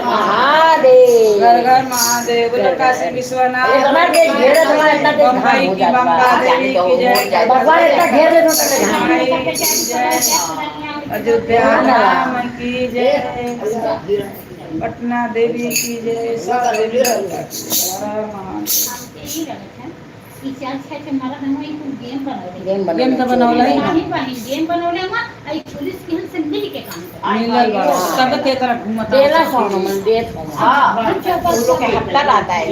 महादेव घर घर महादेव बोलो काशी विश्वनाथ इतना के घेरे तो इतना के बम्बई की बम्बा देवी की जय भगवान इतना घेरे तो बम्बई की जय अयोध्या राम की जय पटना देवी की जय सब देवी देवता की जय। गेम तो बनवलं आहे ना गेम बनवल्या मग आई पोलीस घेऊन संधी के काम मिलल बा सब ते तरह घूमत तेला सोनो मन देत हाँ वो लोग के हफ्ता रहता है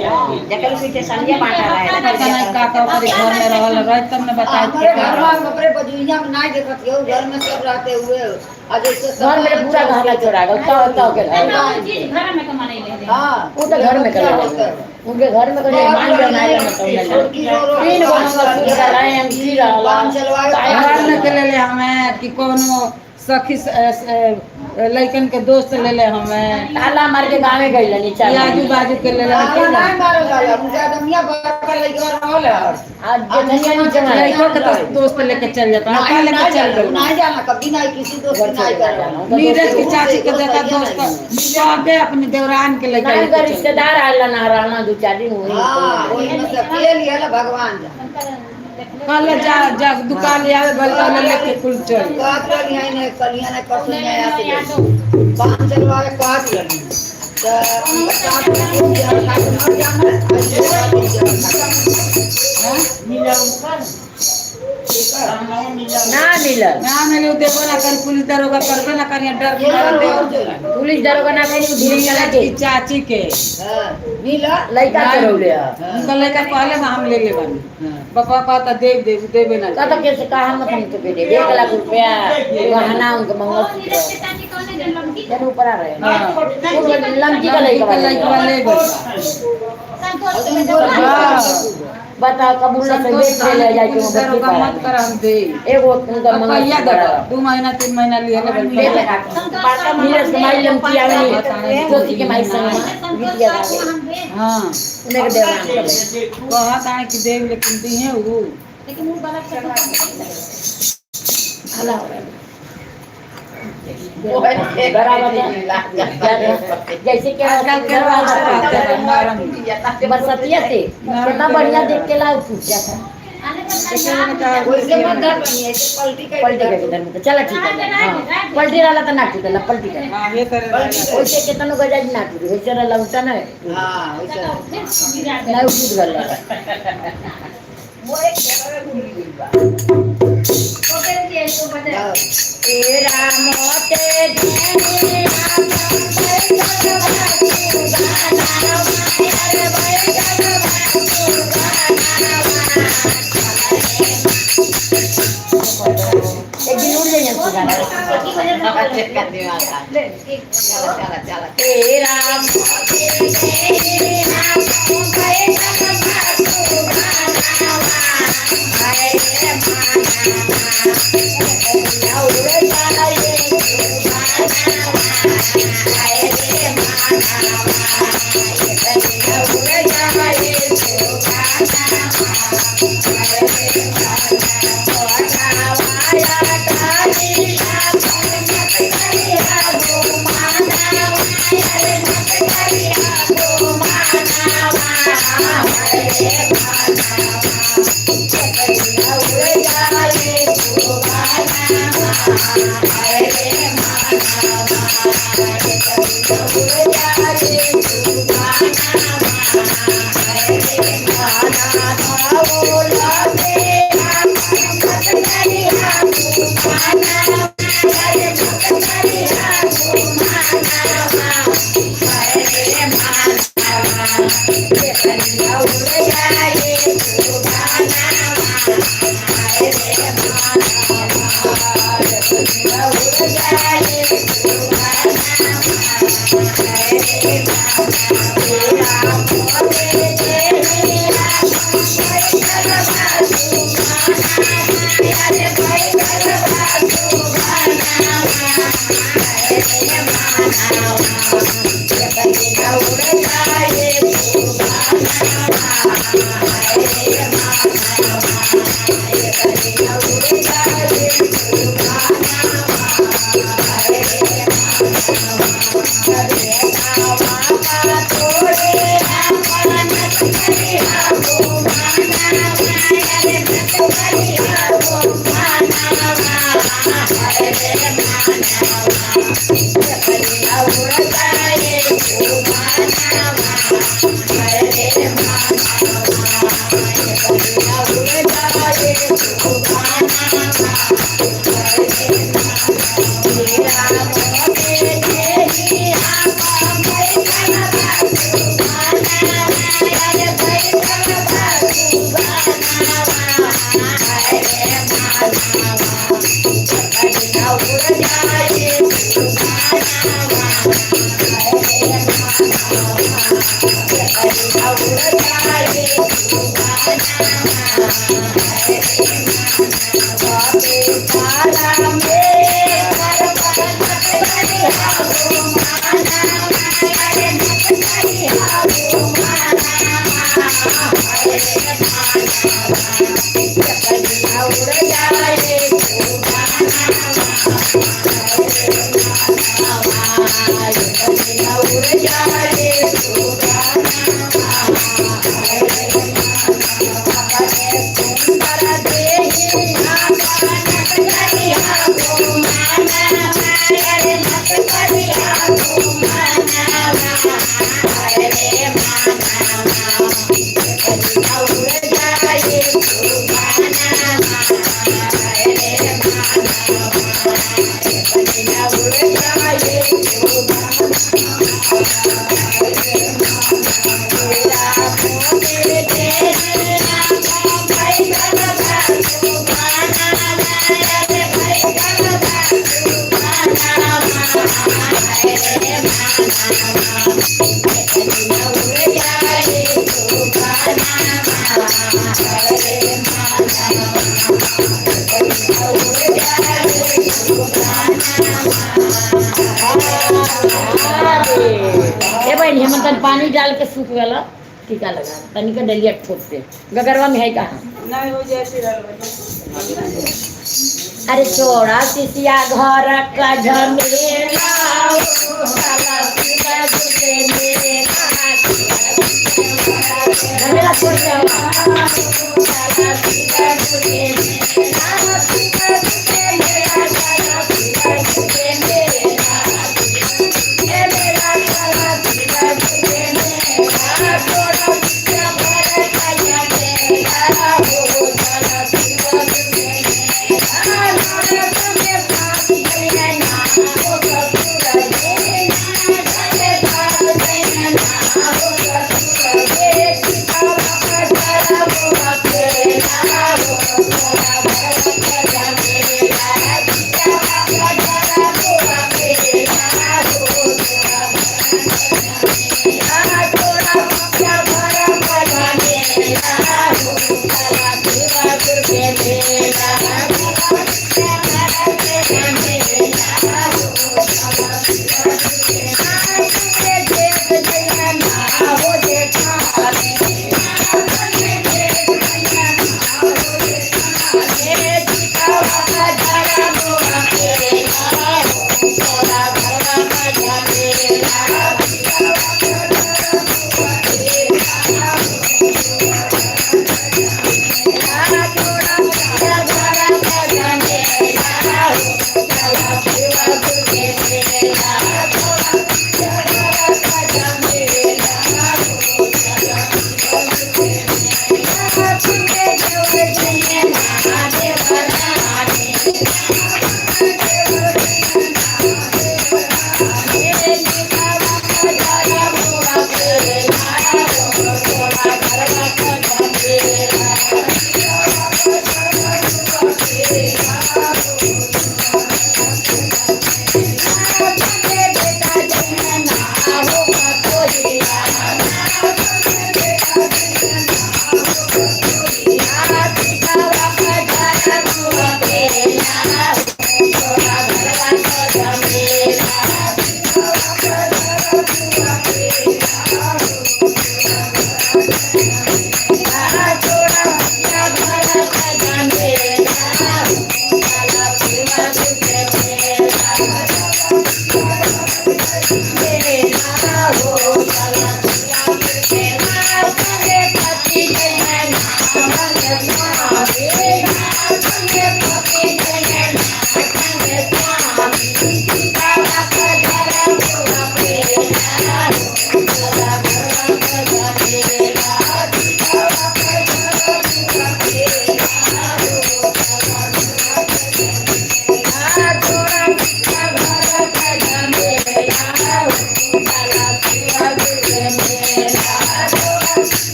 जकर पीछे संजय बांटा रहा है नहीं काका ओकरे घर में रहल रह तब ने बताए हमारे घर में कपड़े बजुइया में नहीं देखत हो घर में सब रहते हुए आज ऐसे घर में पूरा गहना चढ़ा गया तो के चीज घर में कमा नहीं ले हाँ वो तो घर में कर उनके घर में कहीं मान बनाए ना तो तीन गो मंगलसूत्र लाए हम की रहला घर में के ले हमें कि कोनो सखी लइकन के दोस्त ले ले हमें ताला मार के गाँव में गई नीचा या आजू बाजू के ले ले के नहीं मारो जाला उनके आदमिया बड़का लइका रहल है आज जो धनिया नीचे में लइको के तो दोस्त लेके चल जाता है का लेके चल गए नहीं जाना कभी नहीं किसी दोस्त घर नहीं चल करना जाना नीरज की चाची के देखा दोस्त सबे अपने देवरान के लेके नहीं का चल रिश्तेदार आला ना रहना दो चार दिन हुई हाँ वही में से के लिए भगवान जा कल जा जा दुकान ले आवे बलका ले लेके कुल चल काट रही है ने कलिया ने कसु ने आते पांच चलवाए काट रही तो बच्चा को यार काट न जाना ना मिलल ना मिले देबो ना कर पुलिस दरोगा करबे ना करिया डर के मारे दे पुलिस दरोगा ना कहीं धीरे चला के चाची के नीला लइका चढ़ौले उनका लड़का पहले में हम ले ले बानी पापा पाता दे देबे ना कत कैसे कहा मत हम तो दे 1 लाख रुपया गहना उनके मंगलसूत्र जन ऊपर आ रहे हां लंकी का लइका ले गए बताओ कबूल से बेच के ले जाए तो दरोगा मत कर हम दे एगो उनका कहिया दे मंगलसूत्र 2 महीना 3 महीना लिए ले नीरज के माई लंकी आवे ज्योति के माई संग बिटिया आवे हां उन्हें के देवान कर कहा ताने कि देव लेकिन दी है वो लेकिन वो गलत से हला बराबर जैसे कि आजकल के बरसतिया थे कितना बढ़िया देख के लाओ पूछ जाता वैसे मत धर नहीं है पलटी के पलटी के इधर में तो चला ठीक है हां पलटी वाला तो ना टूटेला पलटी का हां ये करे वैसे कितनो गजा ना टूटे वैसे वाला उठा ना हां वैसे ना उठ गल तेरा मोते एक दिन उड़ जाइए इसको गाना तेरा ए बहन हेमंतन पानी डाल के सूख वाला टीका लगा तनिक डलिया ठोक से गगरवा में है कहाँ नहीं हो जैसे अरे छोड़ा सिसिया घर का झमेला साला सीधा झुके झमेला छोड़ दे साला सीधा झुके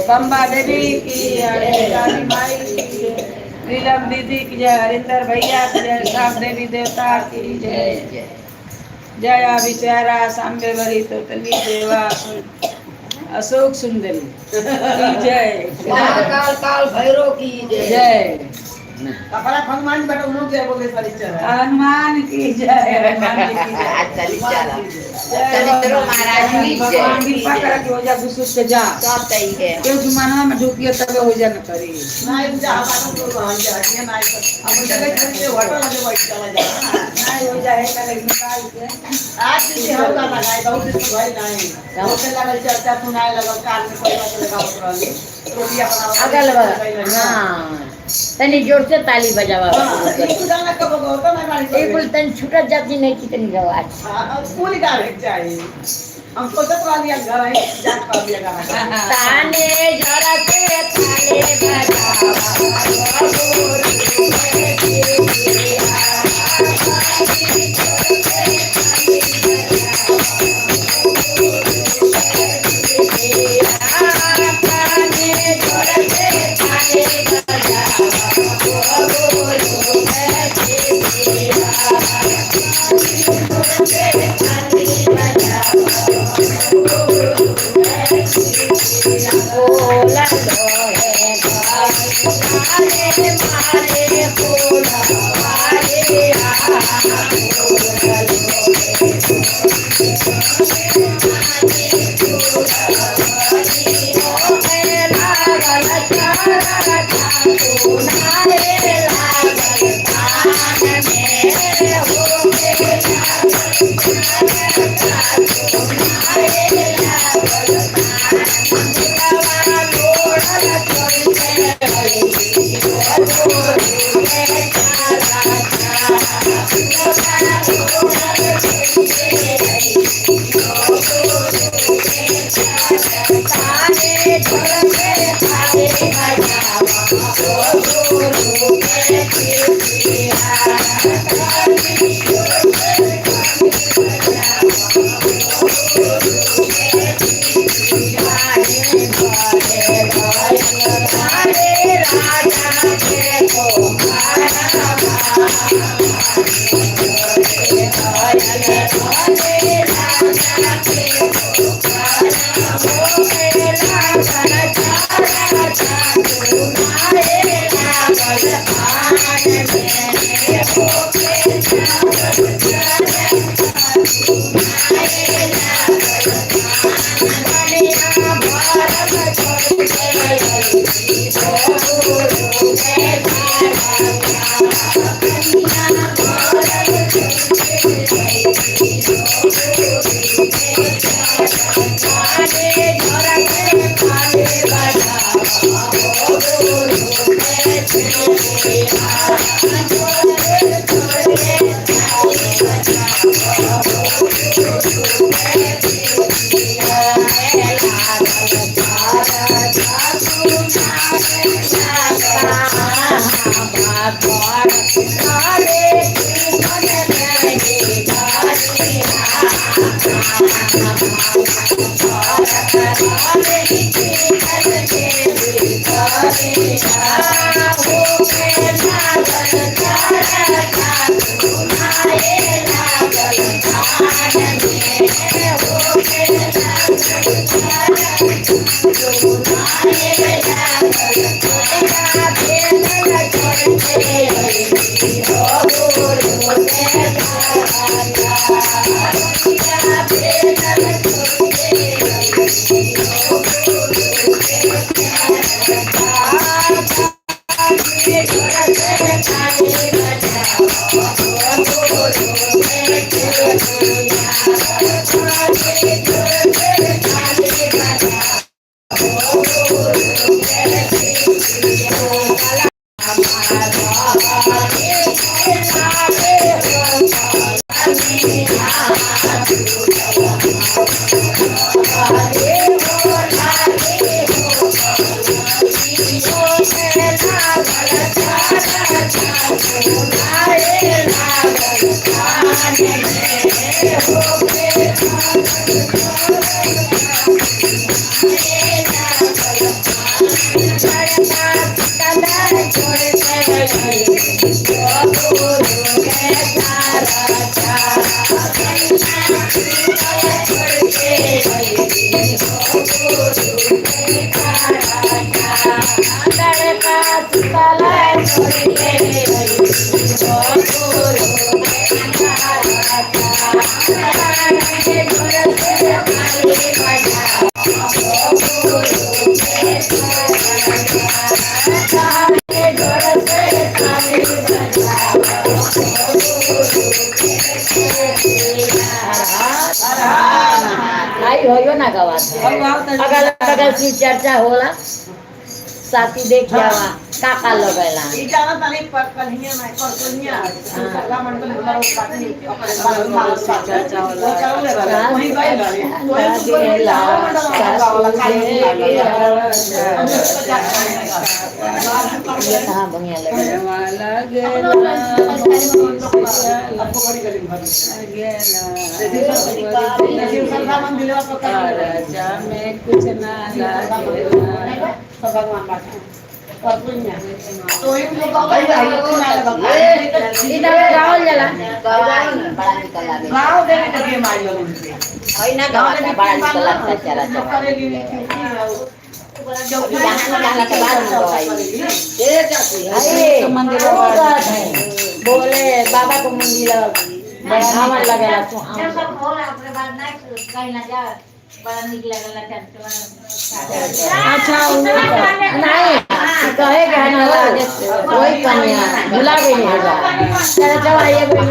बम्बा देवी की जय, काली माई की जय, नीलम दीदी की जय, हरिंदर भैया की जय, सब देवी देवता की जय। जय विचारा सांबे वरी तोतली देवा अशोक सुंदरी की जय। महाकाल काल भैरव की जय। जय हनुमान जी बेटा उन्होंने जय बोले सारी चला। हनुमान की जय, हनुमान जी की जय। चली चला। जय चलो महाराज की जय। भगवान कृपा करा कि हो जा घुस के जा सब सही है। क्यों जुमाना में ढूकिए तब हो जा न करी। नहीं जा बात तो वहां जा के नहीं अब जगह घर के होटल में बैठ चला जा। नहीं हो जाए का लेकिन निकाल के आज भी हम का लगाए बहुत दिन तो भाई नहीं होटल लगल चर्चा सुनाए लगल कान में कोई बात लगा उतर रही रोटी अपना अगल बगल हाँ तनी जोर से ताली बजावा एक गाना कब होता नहीं मारी एक बुल तन छूटत जाती नहीं कितनी गवाच पूरी गाने चाहिए हम तो जब वाली घर है जाट कर दिया गाना ताने जरा से ताले बजावा Bye. आई होयो ना गवात अगल बगल की चर्चा होला साथी देखिया काका लगेला ई जाना तनी पर कन्हिया ना कर कन्हिया सगा मंडल हमरा पार्टी अपन माल चर्चा होला वही गइल लगेला ये कहां बनिया राजा में कुछ ना लागेला भगवान बात और दुनिया तो एक लोग इधर गावल जाला बड़ा निकल आवे गांव देने के लिए मार लो उनसे होई ना गाँव में बड़ा निकल आता चला करेगी जो जाना के बाद में दवाई ये चाची अरे मंदिर बोले बाबा को मंदिर बड़ा हवन लगेला तो जब सब होला ओकरे बाद नहीं कहीं ना जा बड़ा निक लगला अच्छा नहीं कहे के ना कोई कन्या भुला गई होगा चला चला ये कोई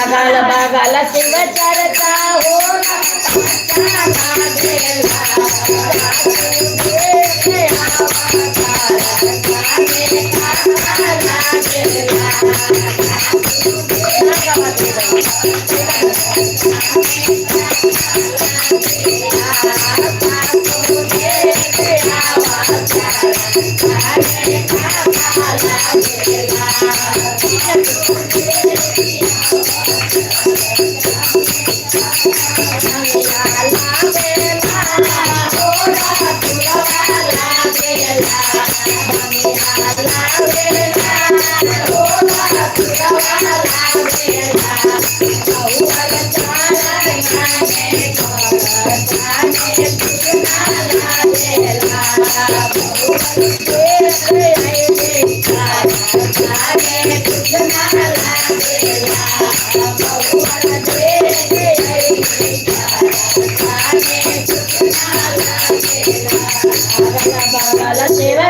अगल बगल शिव चर्चा हो सेवा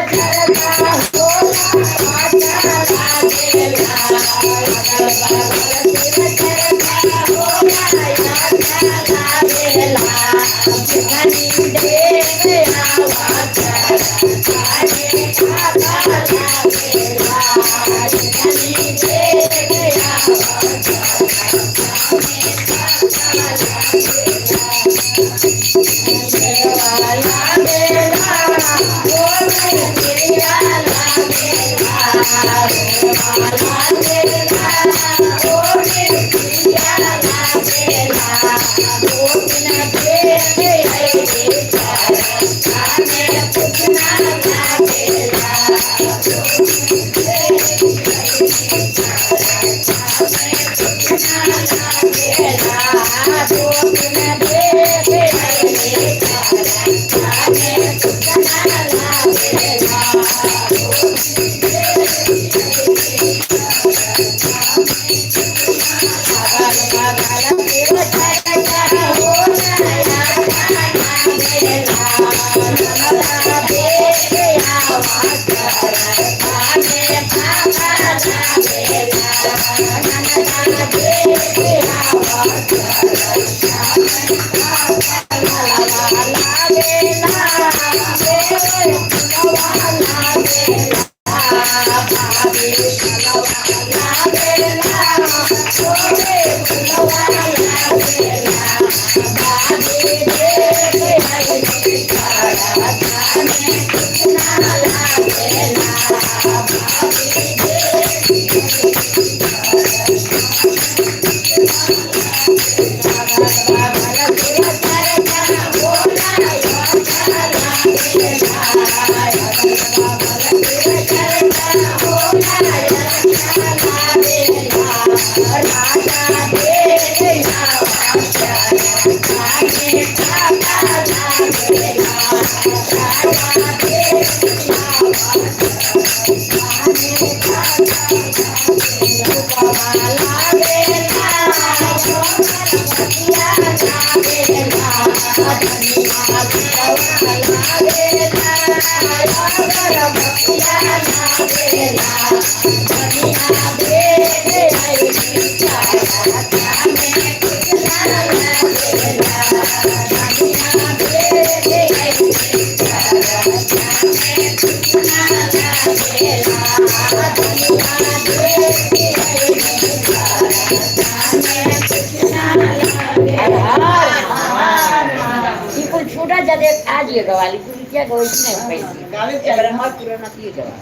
कुल छोटा जदे आज ये गवाली पूरी क्या गवाई नहीं पैसे एकर मत पुराना की गवा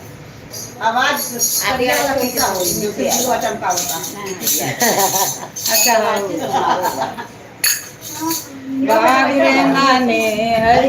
आवाज आदि वाला कैसा हो म्यूजिक वचन का होता अच्छा बागरे माने हरि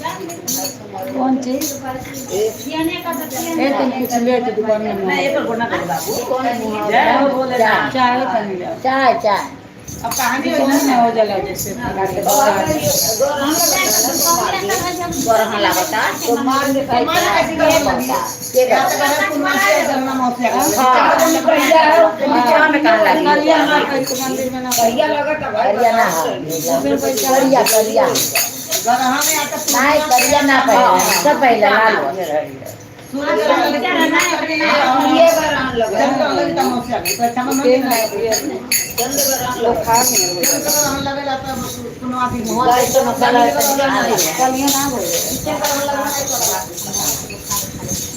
कौन चीज कुछ ले तो दुकान में चाय चाय चाय अब कहानी हो जाला जैसे गरम लागता तो मार के खाई के जन्म मौसी हां कहिया है नीचे में कहां लगी करिया ना मंदिर में ना कहिया लगता भाई करिया ना करिया करिया गरहा में आता नहीं करिया ना पहले सब पहले लाल सूरज ये गरहा लगा चंद्र मौसी तो चमन में चंद्र गरहा लोग खा नहीं गरहा लगेला तो कोनो आदमी हो गाय तो मसाला कलिया ना हो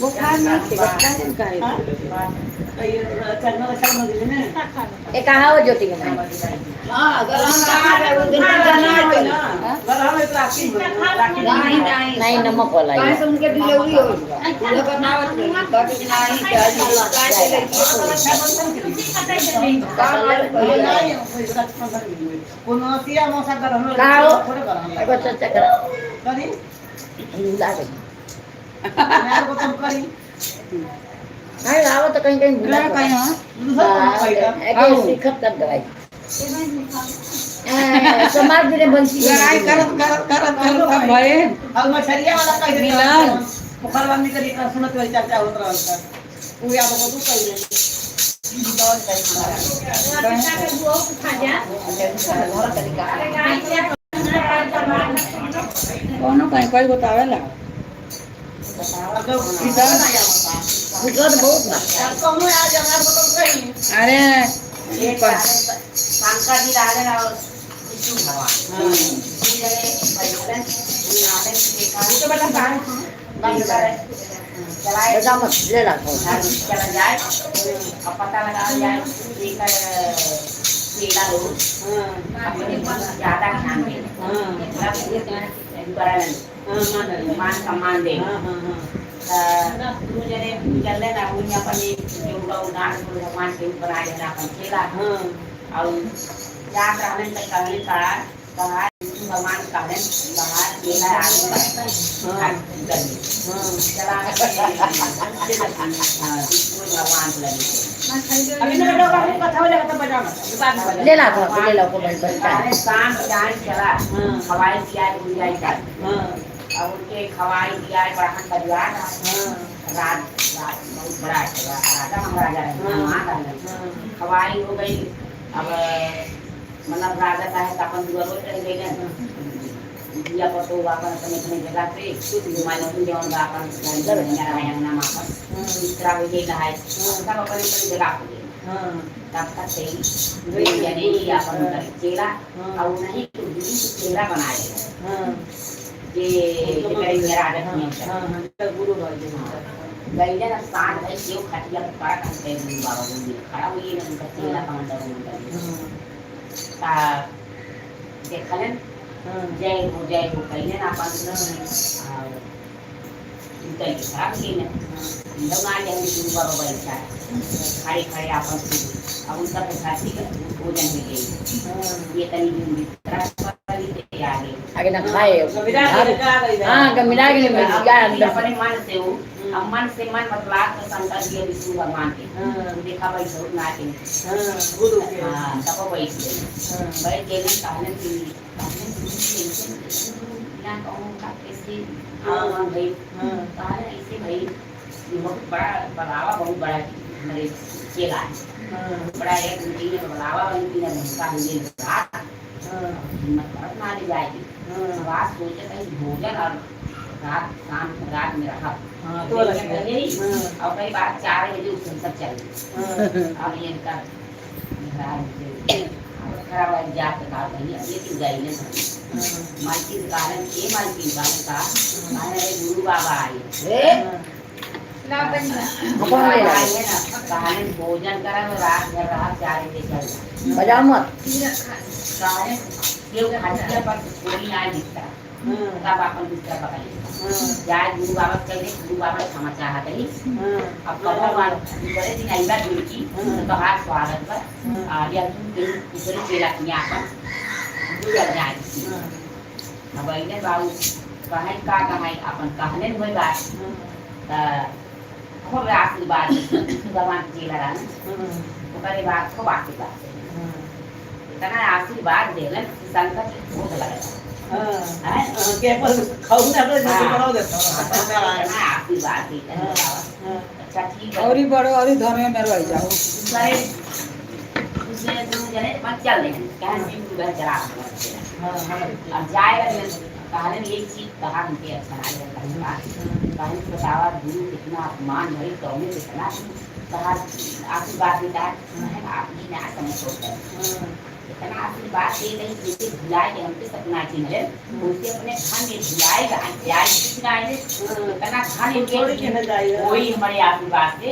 वो खा नहीं थे का है ये कहाँ हो ज्योति के माँ हां गरहा कहां है वो दिन जाना है गरहा में राखी नहीं नहीं नमक वाला काहे है से उनके डिलीवरी हो पूरा करनावत नहीं बाकी नहीं काहे कोनो सिया मौसा गरहा कहाँ हो थोड़े गरहा एगो चर्चा करा करी लागे यार को तुम करी नहीं लाओ तो कहीं कहीं भूला कहीं हां एक सिखत तक दवाई समाज में बंसी लड़ाई करत भए अब मछरिया वाला कह दे मिलन। मुखरवा में करी का सुनत वाली चर्चा होत रहल था उ या को तू कह ले दौड़ कोनो कहीं कोई बतावेला गुजर बहुत ना कौनो आज हमरा को तो कही अरे ये पर पंखा जी रहा है और इशू भगवान तो बेटा बंद कर चलाए बेटा मत ले रखो चला जाए अब पता लगा जाए लेकर केला लो अपने पर ज्यादा ध्यान दे मान सम्मान दे तू जने चल ना उन्हें अपने जो उदाहरण भगवान के ऊपर आ जाना अपन केला और क्या कहने तक कहने का कहा भगवान कहने कहा केला आगे चला भगवान लगे अभी ना बेटा अपनी कथा हो लगा तो बजा मत ले ला को बैठ अरे शाम जान चला हवाई दिया गुंजाई कर और उनके खवाई दिया ब्राह्मण परिवार रात रात बहुत बड़ा राजा महाराजा है खवाई हो गई अब मतलब राजा साहब अपन दुआ रोज रह गए दिया पर तो अपन अपने अपने जगह पे मानो तुम जौन का अपन अंदर हमारा है नाम अपन इस तरह हो गई है सब अपने अपने जगह पे तब तक से यानी अपन चेला और नहीं तो चेला बनाएगा ये करेंगे मेरा आदत नहीं है गुरु भाई गईले ना साथ है क्यों खटिया पर करते हैं बाबा जी खड़ा हुई ना उनका चेला काउंटर में ता देखलन जय हो कईले ना अपन इनका खराब की ना लोग आ जाएंगे गुरु बाबा बैठा खड़े खड़े आपस में अब उनका तो साथी भोजन में गई ये तनी भी आगे ना खाए हाँ मिला के नहीं मिल गया अंदर अपने मन से वो अब मन से मन मतलब तो संकल्प दिया विष्णु भगवान के देखा भाई झूठ ना के गुरु के हां तब बैठ गए बैठ गए कहने की ना कहूं का कैसे हां भाई कहने ऐसे भाई बहुत बड़ा बढ़ावा बहुत बड़ा हमारे चेला है बड़ा एक उनकी ने बढ़ावा उनकी ने का हिंदी रात मतलब मार जाएगी रात सोचे कहीं भोजन और रात शाम रात में रहा तो यही और कई बार 4 बजे उठ सब चल अब ये का खराब जात का नहीं ये की गई ने मालकी कारण ये मालकी कारण का हमारे गुरु बाबा आए कौन आए है ना कहानी भोजन करा रात में रात 4 बजे चल बजाओ मत कहानी ये खासिया पर कोई ना दिखता तब अपन दूसरा पकड़ जाए गुरु बाबा कहते गुरु बाबा क्षमा चाहते ही अब भगवान बड़े दिन आई बात की तो हाथ स्वागत पर या दूसरे चेला किया अपन गुजर जाए अब इन्हें बाबू कहे का कहे अपन कहने में कोई बात खूब आशीर्वाद भगवान चेला रहना ओकरे बाद खूब आशीर्वाद इतना आशीर्वाद देलन संकट बहुत लगे के पर खाऊ ना अपने जैसे बनाओ देता आशीर्वाद देता अच्छा ठीक है और ही बड़ो और ही धर्म में रह जाओ सारे दूसरे दोनों जने मत चल रहे हैं क्या सिंह को चला अब जाएगा कहानी में एक चीज कहा उनके अच्छा लगा कहानी बतावा गुरु कितना अपमान भरी तो हमें कितना कहा आशीर्वाद देता है आप ही ना समझ सकते इतना आशीर्वाद दे नहीं जैसे भुलाए के हमसे सपना चिन्ह है उसे अपने धन में भुलाएगा यार कितना है इतना धन इनके वही हमारे आशीर्वाद से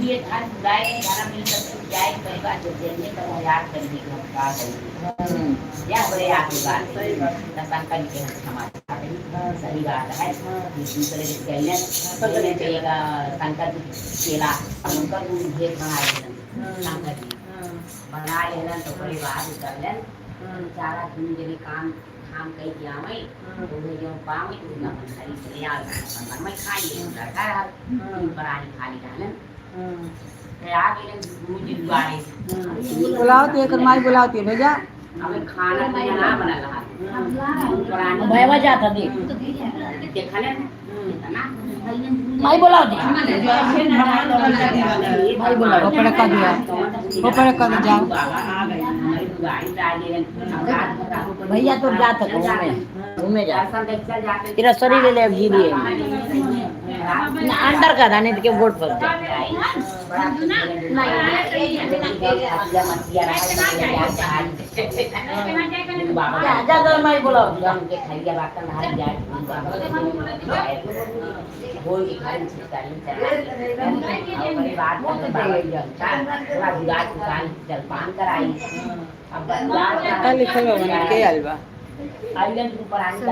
ये धन भुलाएंगे धन मिल सकते जाए परिवार जो देंगे तो हम याद करेंगे कि हम क्या करेंगे या बड़े आशीर्वाद सही बात संकल्प के हमारे सही बात है दूसरे के कहने बदलने चाहिएगा संकल्प केला उनका गुरु भेद बनाए संकल्प बना लेना तो बड़ी बात कर ले चारा दिन के काम काम कई किया मैं तो जो पावे तो ना खरी चले आ मैं खाई लड़का है परानी खाली डाले आ गए गुरु जी द्वारे बुलाओ तो एक माई बुलाओ तो भैया हमें खाना पीना ना बना रहा परानी भैया जाता दे देखा ले ना माई बोलाओ दे भाई बुलाओ वो पड़े का दिया वो पड़े का जाओ भैया तो जाता घूमे जा तेरा शरीर ले जी लिए अंदर का था नहीं तो के वोट पर माई बोलाओ जलपान कराई लिखल हो के अलवा आइलैंड ऊपर आने का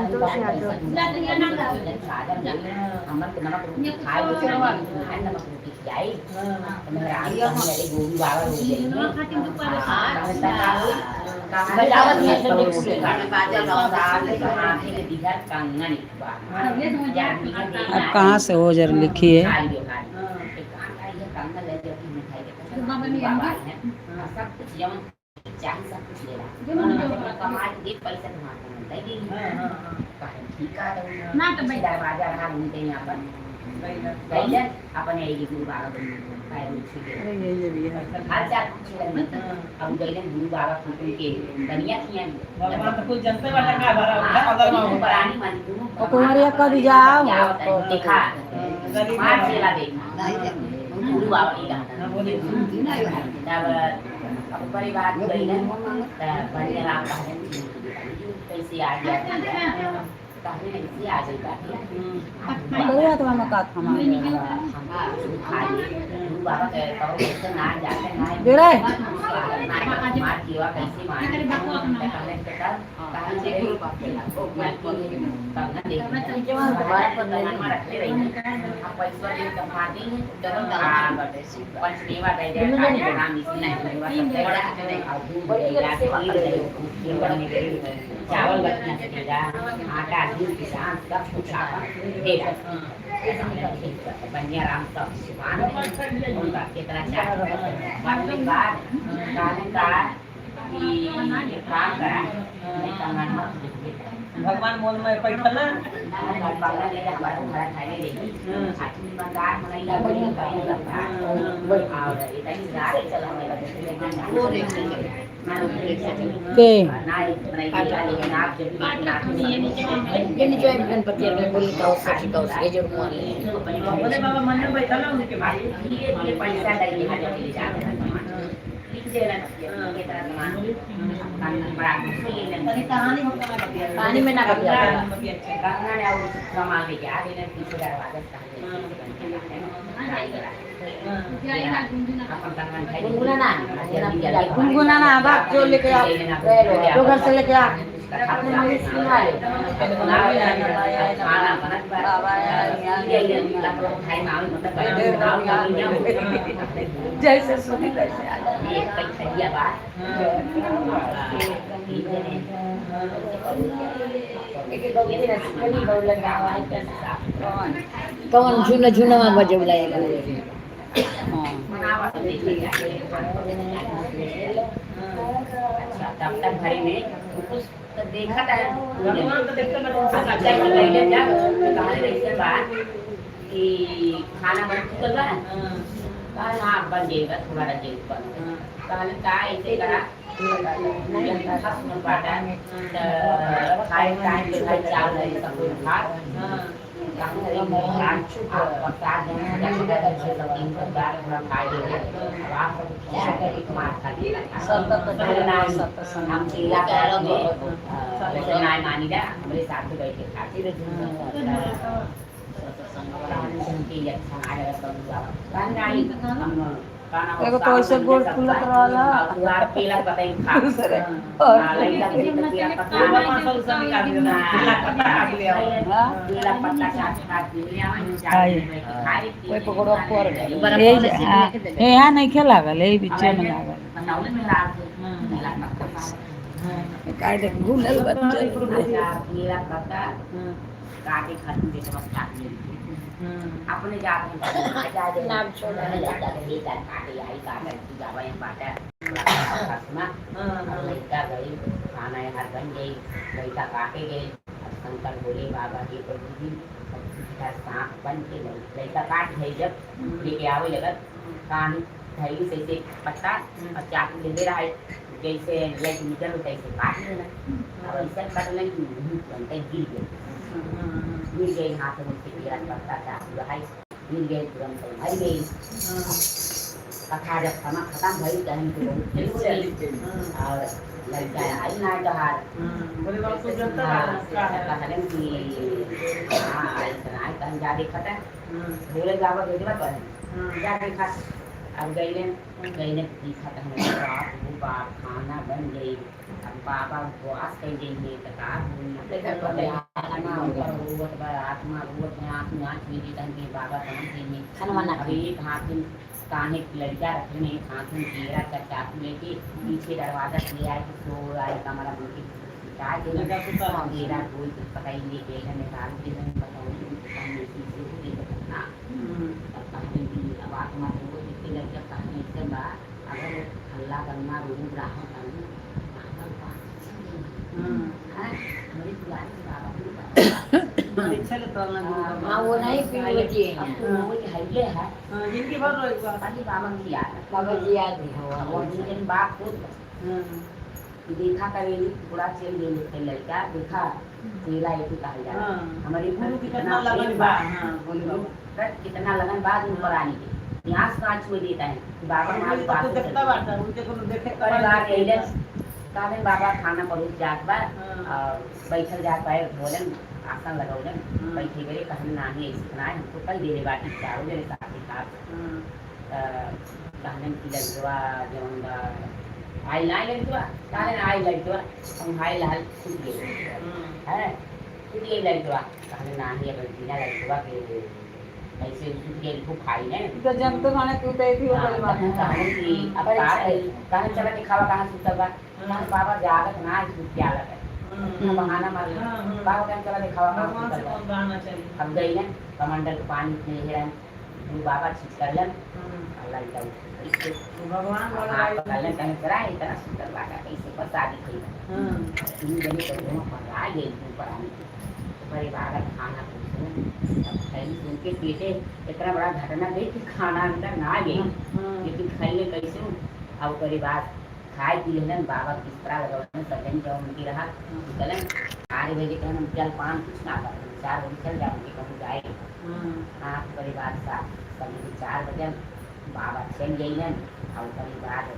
हमर के नमक रोटी खाए तो खाए नमक रोटी खाई तो मेरे आगे मेरे गोभी बाबा हो गई बजावत में से मिक्स बाजा लौटाल आंखें के दिखा कंगन अब कहाँ से हो जरा लिखिए कंगन ले जो की मिठाई के बाबा है सब कुछ जम चाहे सब कुछ ले रहा कमा के पैसा कमाते हैं ठीक है ना तो मैं दरवाजा रहा घूमते यहाँ पर पहले अपने ये गुरु बाबा को ये भी है हर चार कुछ अब गए गुरु बाबा को के दुनिया थी भगवान तो कुछ जनते वाला का भरा अंदर में पुरानी मन गुरु कुमारिया कर जाओ देखा मार चला देखा गुरु बाबा की गाना तब अब बड़ी बात गई ना बढ़िया राम का कैसे आ गया कहानी ऐसी आ गई बात बढ़िया तो हम का खाना बाबा के कहो ना जाते ना दे रे मार जीवा कैसे मार कहने के कहानी से गुरु बाबा मैं तो कहना देख जवान बात पर मार रखते रही अब पैसा दे कमाती है डरो पंचमेवा दे दे नाम इसी नहीं बड़ा चावल बचना चाहिए आटा राजू किसान सब कुछ आपन दे रहा बनिया राम सब सुमान उनका कितना चाह बाद काहे का कि काम करा नहीं कमान मत भगवान मोल में बैठल बाबा ने हमारा हमारा खाने देगी आदमी मंदार मनैला बड़ी कहीं लगता और इतनी सारे चला में लगे वो के लेकिन आप जब ये नीचे गणपति ने बोली तो ये जो मान ले बोले बाबा मन में बैठल उनके बाद ये पैसा लगी है जब ले जाते हैं लिख देना ये तरह सामान बड़ा पानी में ना बतिया गंगा ने और कमा के आ गए पीछे दरवाजा गुनगुना ना भाग जो लेके आ तो घर से लेके आ जैसे सुनी वैसे कौन झुना झुना में बजवला तब तक भाई ने कुछ देखा था कि खाना बन चुकल बा कहल हाँ बन जाएगा तुम्हारा जेल बन कहल का ऐसे करा बाटा खाए टाइम पे खाए चावल सब खा एगो तो ऐसे गोल फूलत रहला पीला पता ही खा पीला पत्ता कोई पकड़ो पर यहाँ नहीं खे लागल यही बीचे में लागल काट दे भूलल बच्चा पीला पत्ता काटे खत्म के समझ काट अपने जाते नाम छोड़ जाता है काटे आई काटे जावा एक बाटा खाना लड़का गई खाना हर बन गई लड़का काटे गए शंकर बोले बाबा जी को सांप बन के लड़का काट गई जब लेके आवे लगत कहानी थैली से पत्ता और चाकू दे रहा है जैसे लाइट मीटर होता है ऐसे काट लेना और ऐसा काटने की बनते गिर गई हाथ में गिरा पत्ता चाकू है गिर गई तुरंत मर गई कथा जब खत्म भई कहीं तो और लड़का आई ना जहार बोले बाबा तो जनता कहलन कि हां आई कहीं जा देखा था बोले बाबा भेजवा पर जा देखा अब गईले दिखा था बाप खाना बन गई अब बाबा उपवास कर देंगे तो का आत्मा भूत में आँख में आँख में देंगे बाबा समझ देंगे अभी एक हाथ में कान्हे की लड़का रखने हाथ में घेरा कर चाकू लेके पीछे दरवाजा से आए तो सो आए कमरा मुझे घेरा कोई पता ही नहीं देखा निकाल के अब आत्मा लड़का कहानी से अगर हल्ला करना रूम राह करना हाँ वो नहीं पी बची है हल्ले है जिनकी भर रोएगा अभी बाबा की याद बाबा जी याद नहीं हुआ और जिन बाप खुद देखा करेली पूरा चल गई थे लड़का देखा तेरा एक कहा जा हमारी गुरु कितना लगन बा कितना लगन बाद ऊपर आने के यहाँ कांच में देता है बाबा हमारे पास देखता बात उनके को देखे परिवार एले काहे बाबा खाना परोस जात बा और बैठल जात पाए भोजन आसन लगौलन बैठे गए कहन नाही इतना हमको कल दे दे बाटी चावल मेरे साथ खा कहन की लगवा जौंदा आई ना लगवा काहे आई लगवा हम हाय लाल खुद गए है खुद ये लगवा कहन नाही अब बिना लगवा के ऐसे के को खाई ने तो जब तो खाने तू दे थी वो बात अब कहां चला के खावा कहां सुतल बा बाबा जागत ना क्या लगे बहाना मार लिया बाबा टाइम चला दिखावा भगवान से कौन बहाना चाहिए। हम गई ना कमांडर को पानी में हेरन वो बाबा छीट कर लन अल्लाह का इसके भगवान हाथ पकड़ लन कहीं करा इतना सुंदर लगा कैसे पता दिखई तीन जने तो दोनों पर आ गए ऊपर आने परिवार का खाना खैली सुन के पेटे इतना बड़ा घटना गई कि खाना अंदर ना गई लेकिन खैले कैसे अब परिवार खाए पी लेन बाबा किस तरह लगा सजन जो उनकी रहा चलन 8 बजे कहन चल पान कुछ ना कर 4 बजे चल जाऊंगी कहूँ जाए आप परिवार साथ सभी 4 बजे बाबा चल गई और परिवार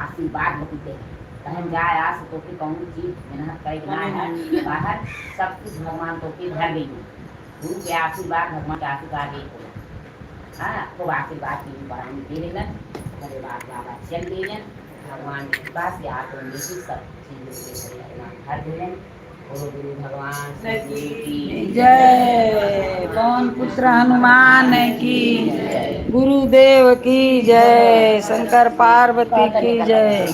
आशीर्वाद होते कहन जाए आस तो कि कौन चीज मेहनत करना है बाहर सब कुछ भगवान तो की भर गई गुरु के आशीर्वाद भगवान के आशीर्वाद ही हाँ तो आशीर्वाद की बढ़ाने दे देना परिवार बाबा चल गई भगवान के पास के आकर में सब चीजें हर दिन गुरु भगवान की जय पवन पुत्र हनुमान की गुरुदेव की जय शंकर पार्वती की जय।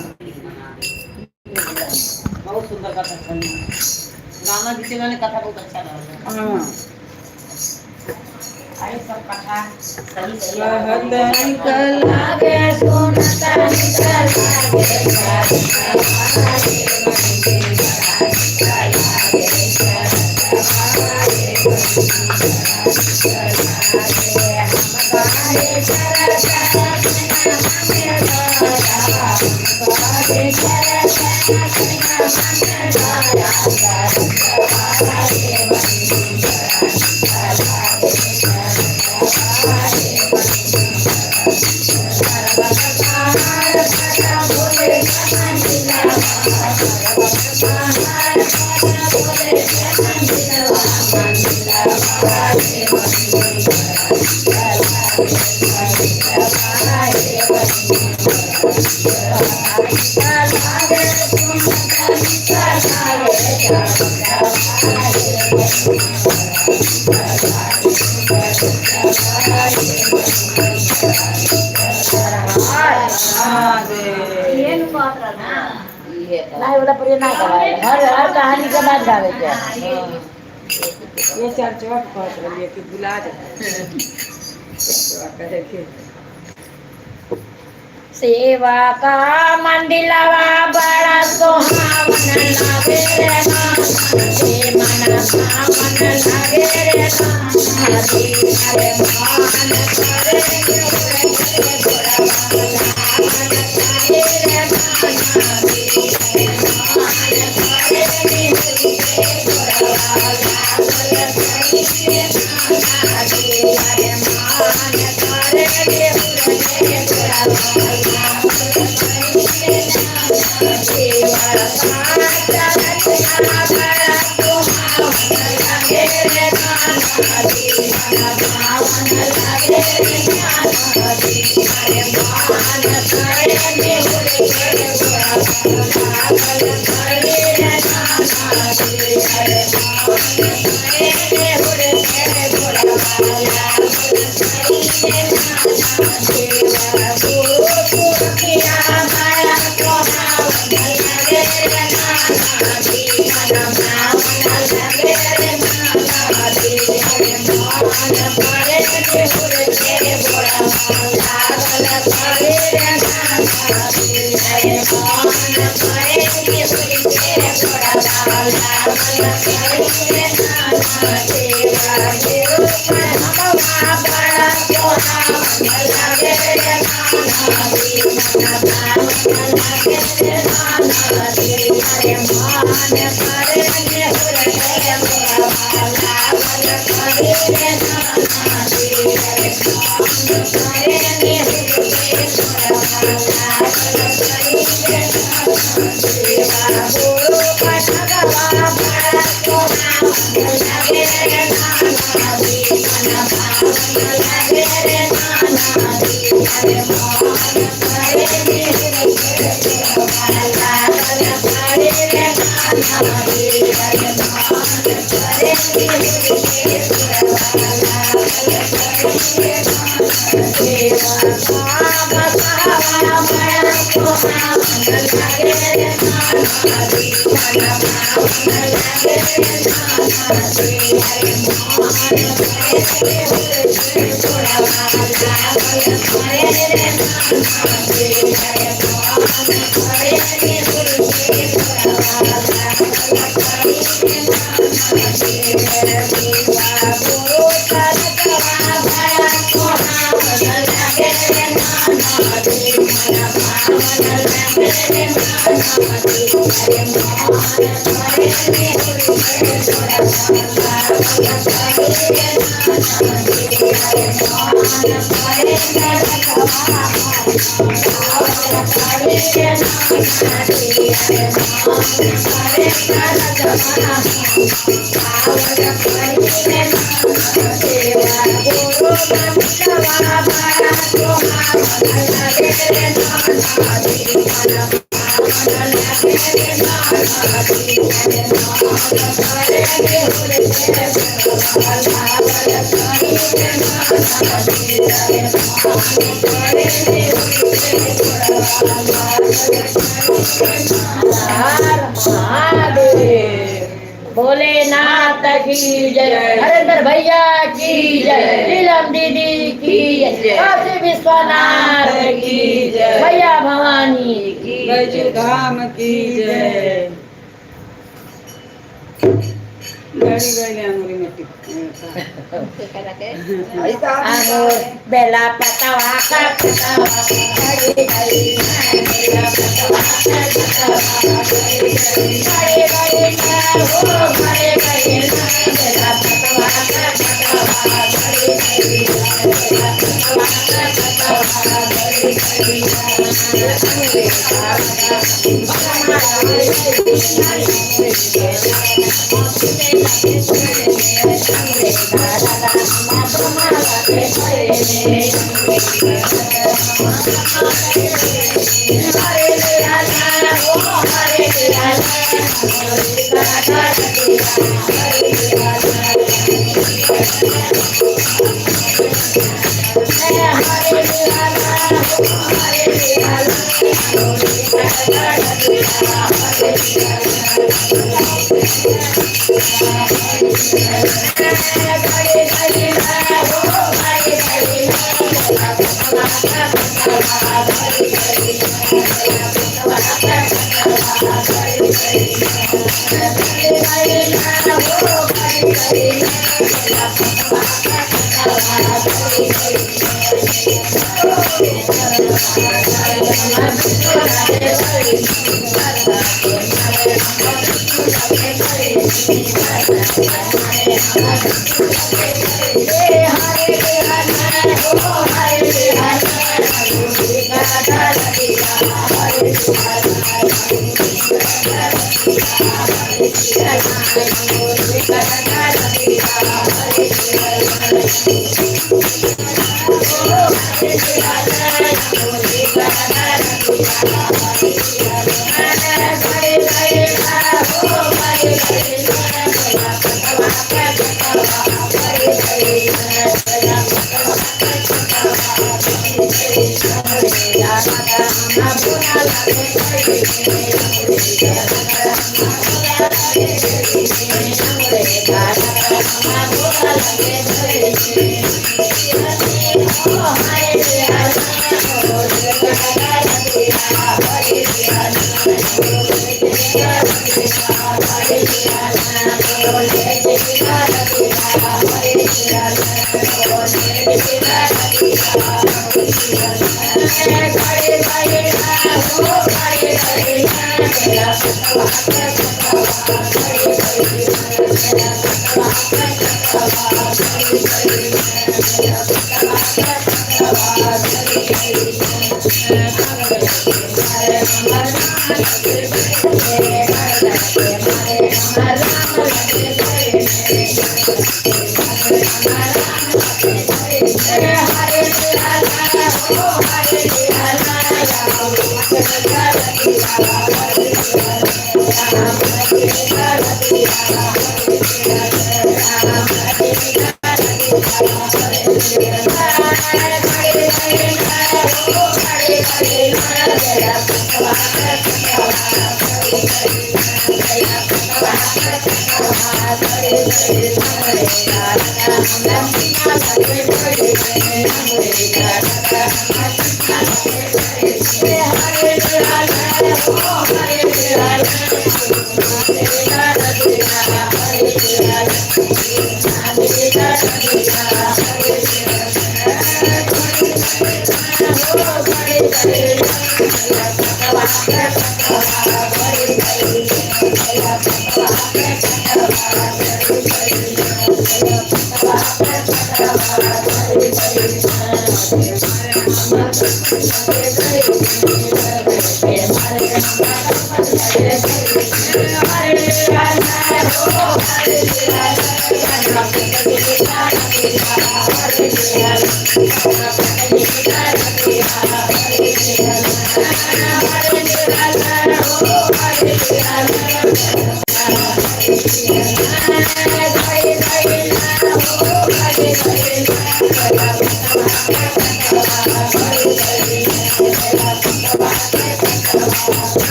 बहुत सुंदर कथा सुनी नाना जी के गाने कथा बहुत अच्छा लगा अरे सब कथा सही सही लागे सुनता नहीं बोला पर ये ना गावे हर कहानी के बाद गावे के ये चर्चा कहत रहिए कि बुला जाए सेवा का मंडिलवा बड़ा सोहावन लागे रे हे मना सावन लागे रे हरी हरे मान करे Thank you. भोलेनाथ की जय, हरेंद्र भैया की जय, नीलम दीदी की जय, काशी विश्वनाथ की जय, भैया भवानी की बैजू धाम की जय। गाड़ी गई हमारी मिट्टी बेला पतवा का पतवा हरे हरे बेला पतवा का पतवा हरे हरे हो हरे हरे बेला पतवा का पतवा हरे हरे बेला पतवा का पतवा हरे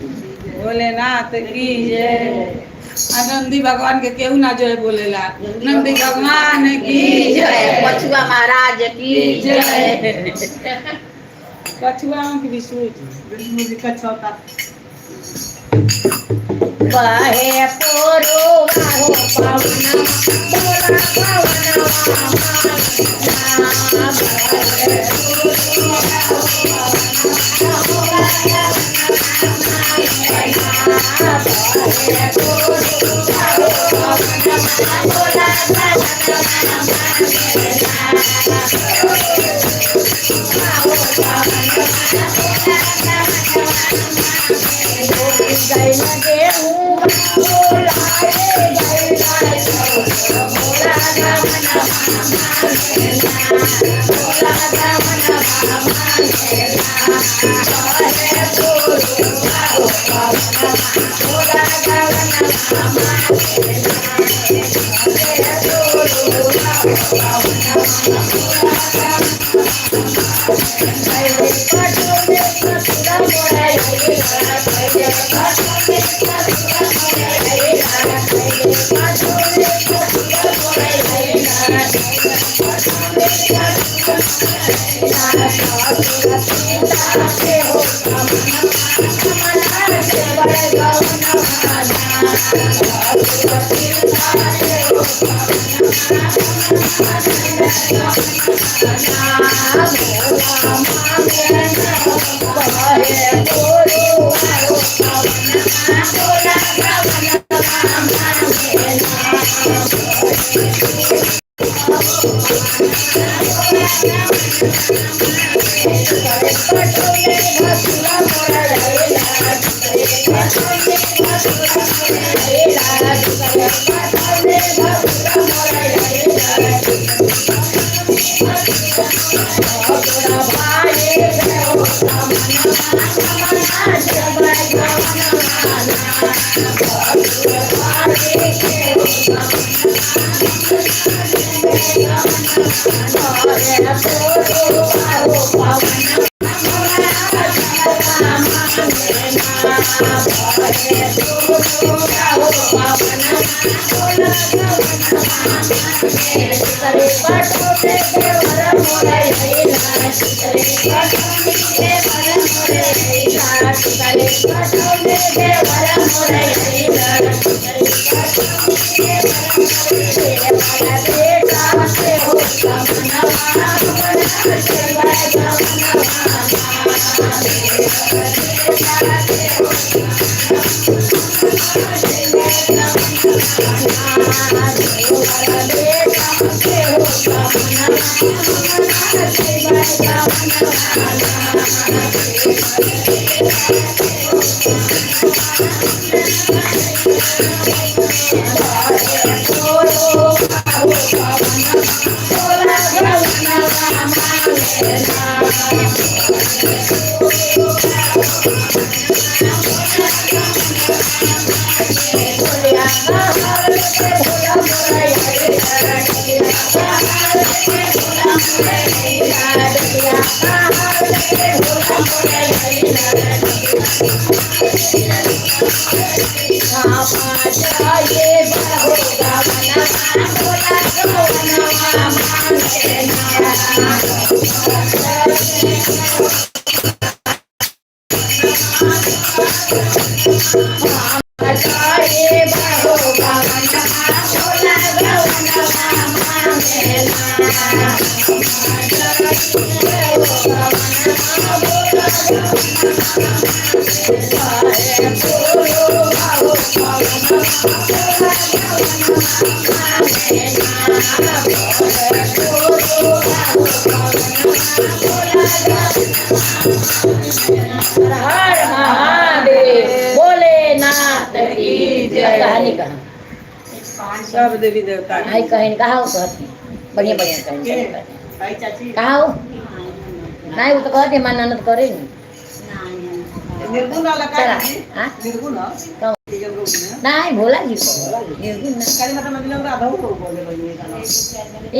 भोलेनाथ की जय। नंदी भगवान के केहू ना जय बोलेला। नंदी भगवान की जय। पछुआ महाराज की जय। कछुआ की भी सूझ कछौता बहे पोरो बाहो पावना बोला हर महादेव भोलेनाथ की जय। कहानी कहा सब देवी देवता की आई कहन कहा हो कहती बढ़िया बढ़िया कहन भाई चाची कहा हो नहीं वो तो कहते मान ननद करे नहीं निर्गुण वाला चला का हाँ निर्गुण कहो। नहीं भोला जी को निर्गुण ना काली माता मंदिर में राधा को बोले बोले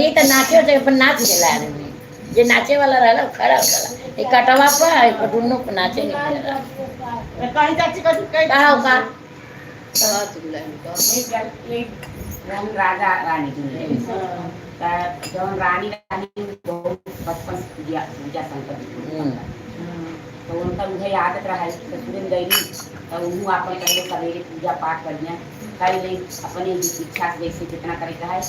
ये तो नाचे होते अपन नाच दिला आदमी जे नाचे वाला रहला वो खड़ा होता ये कटवा पर पटुन्नो पर नाचे नहीं देला कहीं चाची का कहा हो का एक राजा रानी की जौन रानी बहुत बचपन से पूजा संकर तो उनका मुझे आदत रहा है ससुर गई तो उन्होंने अपन पहले सवेरे पूजा पाठ करिए कर ले अपने शिक्षा से जैसे जितना करे है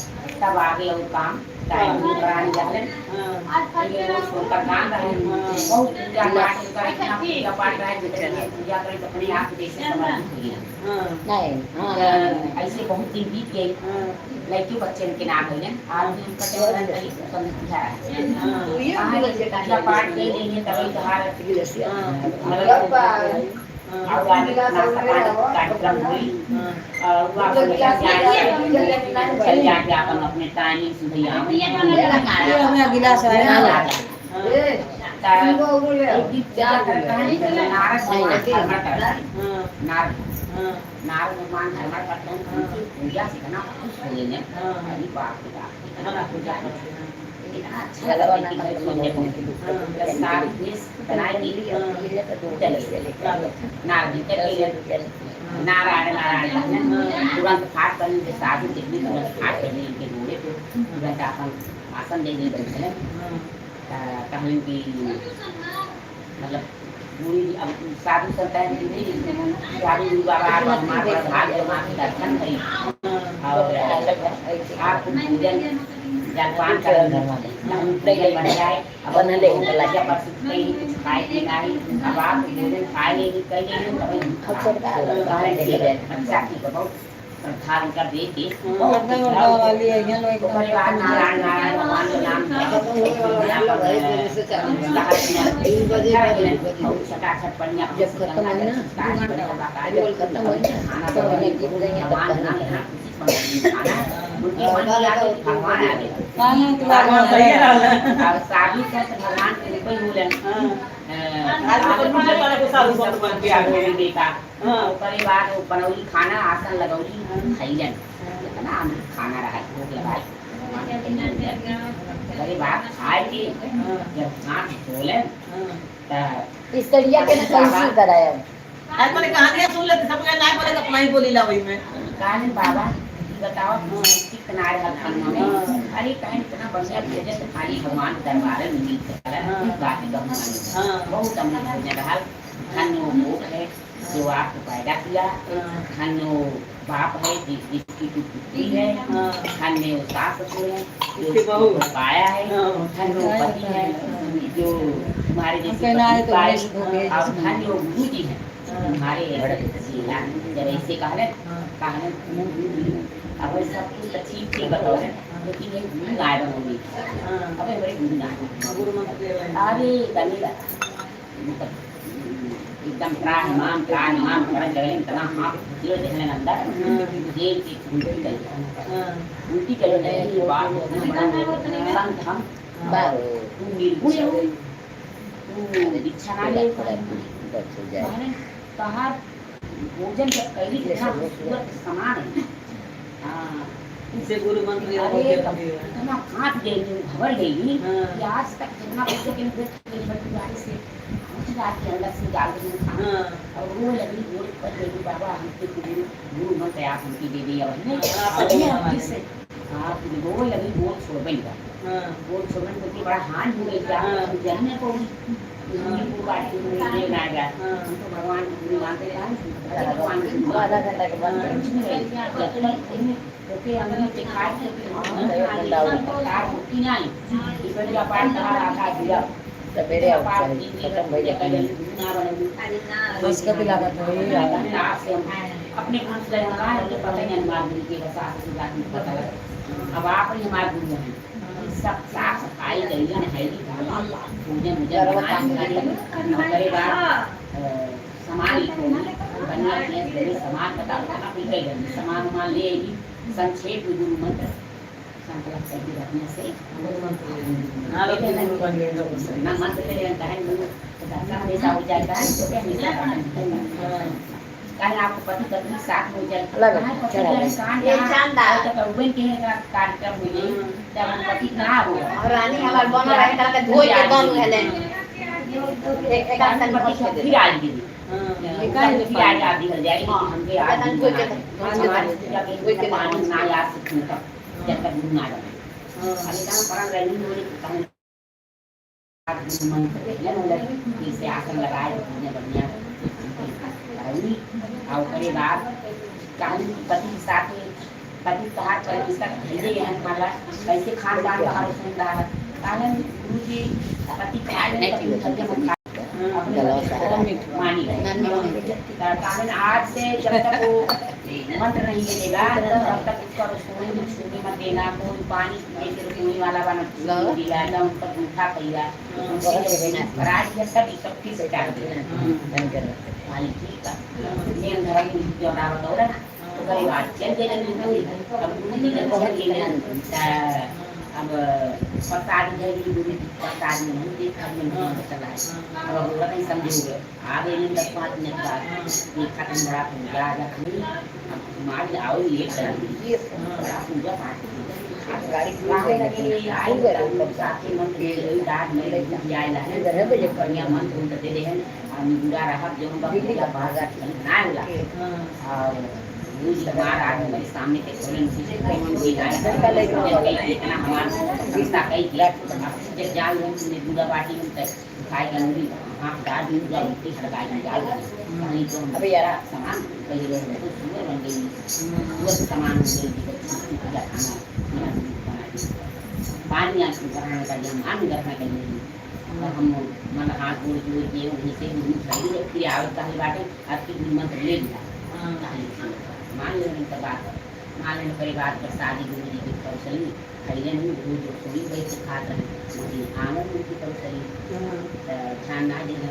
तब आगे और काम टाइम रानी जालन उनका काम रहे बहुत पूजा पाठ करे पूजा पाठ रहे जितने पूजा करे तो अपने आप जैसे समर्पित हो गया नहीं ऐसे बहुत दिन बीत गए लड़की बच्चे के नाम हुए आज भी उनका टेंशन नहीं समझा पूजा पाठ कर लेंगे तभी त्योहार और आगे कार्यक्रम हुई चल जाके अपन अपने टाइमिंग से भैया गिलास नारद भगवान धर्म करते हैं पूजा से कितना खुश हो गए अभी बाप रे पूजा इतना अच्छा लगा कि सारे देश बनाए नारायण नारायण तुरंत फाट करने के साधु देखने तुरंत फाट करने इनके घोड़े को तुरंत अपन आसन दे देते कहने की मतलब गुरु जी अब साधु संत साधु बाबा हमारे भाग के दर्शन करी और आप पूजन जलपान कर बन जाए अब ले लज्जा पर कहीं कुछ खाए के नहीं अब आप भोजन खाए लेंगे कहीं अच्छा की बहुत धारण कर दे के परिवार नारायण नारायण भगवान के नाम छटाछट पढ़िया भगवान साधु संत भगवान के रूप में परिवार बनौली खाना आसन लगौली खैलन इतना खाना रहा भूख लगाई परिवार खाए के जब हाथ धोले इस तरिया के कैसे कराया आज मैंने कहानियां सुन लेते सब का ना बोले अपना ही बोली ला वही में कहानी बाबा बताओ किनारे खाना में अरे कहीं इतना बढ़िया भेजे तो खाली भगवान दरबार में मिलते बहुत अमृत भोजन रहा धन्य भोग है जो आपको पैदा किया, धन्य बाप है जिसकी पुत्री है, धन्य सास ससुर है जो बहू पाया है, धन्य पति है जो तुम्हारे जैसे पाए, और धन्य गुरु जी है तुम्हारे जब ऐसे कहने अब सब कुछ अच्छी थी बताओ, लेकिन ये गुरु गाय बनोगी अब बड़े गुरु गाय अरे बनेगा एकदम त्राण मान कर जगह इतना हाथ दियो देखने अंदर ये उल्टी कर नहीं बात संत हम तू निर्गुण हो, तू दीक्षा ना ले मैंने कहा भोजन जब कैली इतना खूबसूरत समान है। हाँ इसे गुरु मंत्र इतना हाथ गई घबर गई कि आज तक जितना बच्चों के गाड़ी से रात के अंदर से डाल दी और वो लगी गोल पर देवी बाबा हमके गुरु मंत्र आप हमकी दे दी और नहीं से आप वो लगी गोल छोड़ बन गया गोल छोड़ने को बड़ा हानि हो गई क्या जानने को भगवान की पूरी मानते रहे भगवान की आधा घंटा के बाद क्योंकि हमने दिखाया सवेरे इसका भी लागत अपने पता नहीं अनुमान पता लगा। अब आप ही हमारे गुरु हैं, सब साफ सफाई करिए पूजन सामान सामान बता सामान मान ले संक्षेप में गुरु मंत्र संकल्प करके रखने से ना मंत्र ले लेता है गुरु हमेशा हो जाता है तो कहीं आपको पति पत्नी साथ हो जाए कार्यक्रम हो जाए जब पति ना हो रानी हमारे बनो रहे करके धोई के बंद है ले एक आसन पति फिर आज भी फिर आज आप निकल जाएगी हमके आज कोई के पानी ना याद से तक जब तक ना जाए अभी काम पड़ा रही हो रही से आसन लगाए बढ़िया और करे बात कहानी पति के साथ पति कहा कर इसका भेजे हैं माला कैसे खानदान का सुनता है कारण गुरु जी पति खाए नहीं खा मानी कारण आज से जब तक वो मंत्र नहीं मिलेगा तब तक उसका रसोई मत देना, कोई पानी जैसे रसोई वाला बना दिलाना उनका जूठा कहिया राज तक सब चीज डाल देना ठीक है नियम धर्म जो डाल दो ना तो कई बात चल गई अब नहीं अब प्रसाद जैसी दूरी प्रसाद में नहीं देखा नहीं चला है अब वो नहीं समझोगे आगे नहीं 10-5 मिनट बाद ये खत्म बड़ा पूजा रखनी अब मार आओ ये करेंगे पूजा पाठ गाड़ी आई साथी मंत्र दाद में जाए लाने घर पे जब कन्या मंत्र उनके दे हैं हम पूरा रहा जो हम पूजा भागा ना होला और समार आज मेरे सामने के सोलन से कोई जाए इतना हमारा रिश्ता कई किया जब जाल में पूजा पार्टी में खाए गंदी आँख डाल दी जाए इतनी हड़काई डाल नहीं तो अबे यार सामान कई लोग तो सुबह बन गई वो सामान पूजा खाना पानी आंसू कराने का लिए मान करने के लिए हम मन हाथ जोड़ जोड़ के वहीं से फिर आवश्यकता है बाटे आपकी मंत्र ले लिया मान लेने के बाद मान लेने के बाद शादी गुरु जी की कौशली खैले नहीं गुरु जो थोड़ी बैठ खात रहे आनंद उनकी कौशली ध्यान ना देना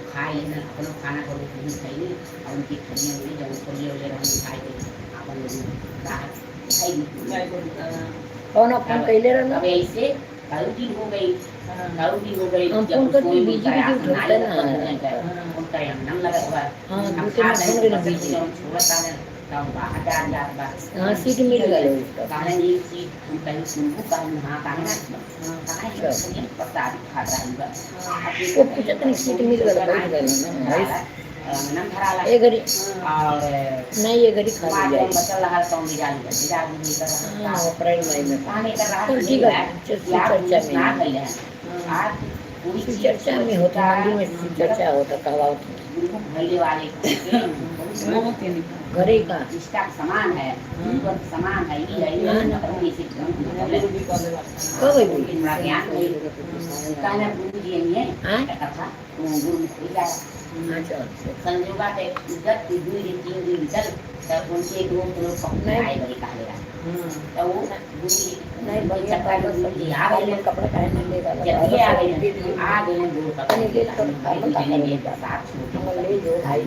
खाए लेना अपना खाना करो नहीं खैली और उनकी खड़ियाँ हुई जब उसको ले रहे खाए थे अपन लोग कौन अपन कैले रहे अब ऐसे कई दिन हो गई जब कोई भी नम लगा हुआ हाँ सीट मिल गई कारण एक सीट हम कहीं सुनबू कहीं हाँ कहीं प्रसाद खाता है वो पूछा तो सीट मिल गई नम धरा ये गरी और नहीं ये गरी खा लिया बचल रहा तो बिजाली अप्रैल मई में पानी कर रहा ठीक है चर्चा में आज पूरी चीज चर्चा में होता मंदिर में चर्चा होता कहवा गुरु को भैले वाले घरे का निष्ठा के समान है गुरु के समान है ये अपने से कब है बड़ा ज्ञान नहीं कहना गुरु जी ने कथा गुरु पूजा अच्छा संयोगा ते इज्जत की 2 दिन 3 दिन चल तब उनसे दो लोग पकड़े आए बड़ी कहा तो वो गुरु जी नहीं बड़ी बढ़िया चक्कर बस गुरु जी आ गए कपड़ा पहन ले जब ये आ गए गुरु पकड़ ले तो गुरु जी ने साथ हम ले जो भाई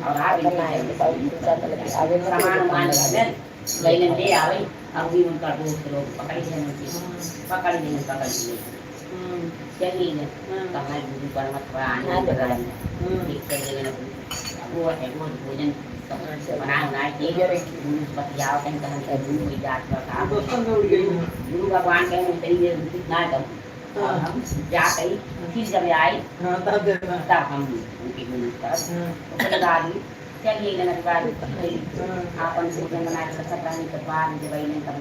और आ करना है तो आगे सामान मान ले गईने ले आवे अब भी उनका दोस्त लोग पकड़ लिए पकड़ लिए चलिए ना कहाँ गुरु पर मत पड़ा वो है वो भोजन बना के गुरु बतियाओ कहीं कहीं गुरु की जात का गुरु भगवान कहीं ना तब हम जा कहीं फिर जब आए तब हम उनकी गुरु पर लगा दी चलिए ना बाद आपन भोजन बना के सतानी के बाद जब आइने तब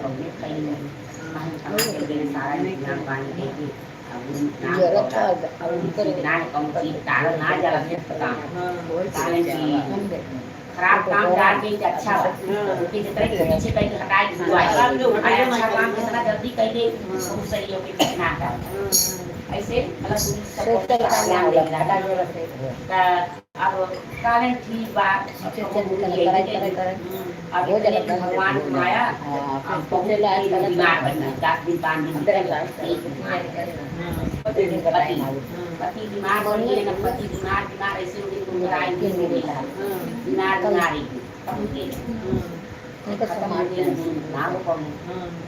हमने कहीं नहीं हम के दिन सारा इंतजाम पानी दे के जरूरत है और ना कम की तार ना जला की खराब काम डाल के अच्छा कि जितना पीछे कहीं हटाए अच्छा काम जितना जल्दी कर दे बहुत सही हो के ना का ऐसे मतलब अब कारण की बात अब भगवान माया बीमार बनना 10 दिन 5 दिन पति बीमार बन गए ना पति बीमार ऐसे बीमारी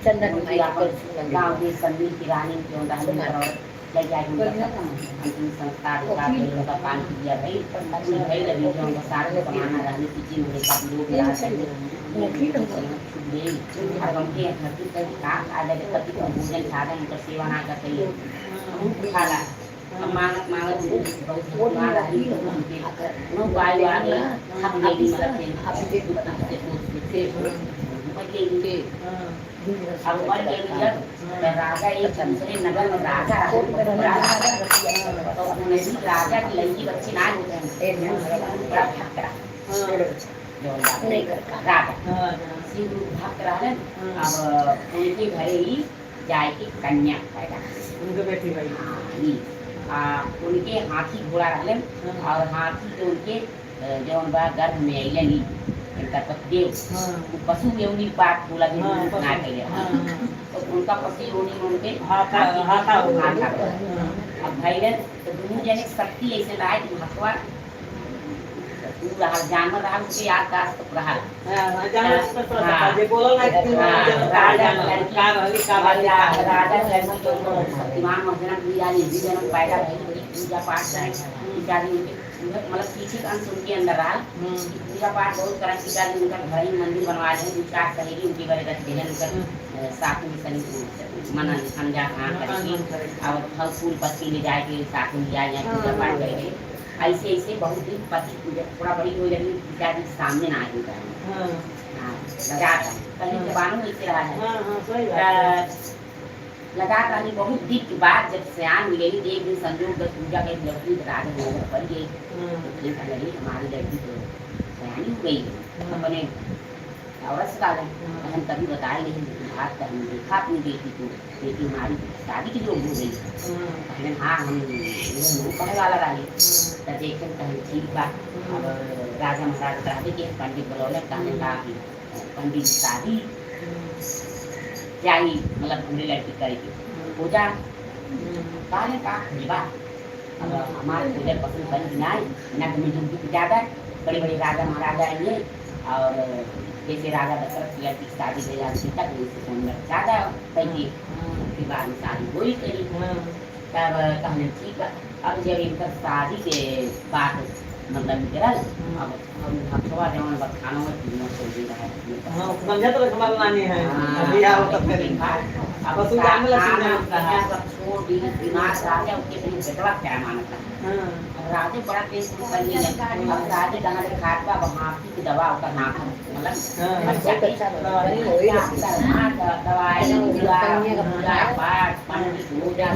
चंदन गाँव के संदीप की रानी क्यों ले जाए संस्कार का पान किया भाई भाई लगी जो सारे कमाना रहने की चीज मेरे साथ लोग पति को भोजन खा रहे हैं सेवा ना करते खाला मांगत मांगत बहुत मांगा नो बाय वाले हम देगी अब मर गए राजा एक दूसरे नगर में राजा राजा की लड़की बच्ची ना बड़ा भक्त राजा शिव भक्त रहा अब उनके घर ही जाए की कन्या पैदा उनके हाथी घोड़ा रहले और हाथी के उनके जौन बा गर्भ में अइलन इनका पतिदेव पशु योनि पाठ बोला भी ना कइले तो उनका पति योनि में उनके हाथा अब भैरन तो दोनों जने शक्ति ऐसे लाए कि भगवा पूरा जानवर रहा उसके आकाश तक रहा जानवर जे बोलल ना राजा शक्तिमान मजनम दिया जी जन्म पैदा भई पूजा पाठ करें इत्यादि मतलब पीछे का अंश उनके अंदर रहा पूजा पाठ बहुत करें इत्यादि उनका घर ही मंदिर बनवा रहे हैं चार सहेली उनकी बड़े रखते हैं उनका साथ में सनी मना समझा हाँ करके और फल फूल पत्ती ले जाके साथ में जाए या पूजा पाठ करेंगे ऐसे ऐसे बहुत दिन पति पूजा थोड़ा बड़ी हो जाएगी पिताजी सामने ना आएगा लगा कहीं जबानों में रहा है लगा कहीं बहुत दिन के बाद जब सयान मिलेगी एक दिन संजोग पूजा के लड़की राजा पड़ गई लड़ी हमारी लड़की तो सयानी हो गई अपने औरत से हम कभी बताए नहीं बात कर देखा अपनी बेटी को बेटी हमारी शादी की जो हो गई हाँ हम कहने वाला रही तो देखें कहीं ठीक बात अब राजा महाराज शादी के पंडित बोलौले कहने कहा कि पंडित शादी चाहिए मतलब हमने लड़की करेगी पूजा कहने कहा अब हमारे पूजा पसंद बन ना ना तो मिलजुल की ज़्यादा बड़े बड़े राजा महाराजा आएंगे और जैसे राजा दशरथ की लड़की शादी दे जाती तक उससे सुंदर ज़्यादा पैकी उसके बाद में शादी वही करी तब कहने ठीक है अब जब इनका शादी के बाद मतलब निकल अब हम थोड़ा जवान बखानों में तीनों को दे रहा है समझा तो हमारा नानी है अभी आओ तब अब बस जाने लगा सब छोड़ दी बीमार राजा उसके कहीं बेटवा क्या मानता अब राजे बड़ा तेज करने लगा अब राजे कहाँ से खाट का वहाँ की दवा उसका नाम मतलब अच्छा दवाई पूजा पाठ पंडित पूजा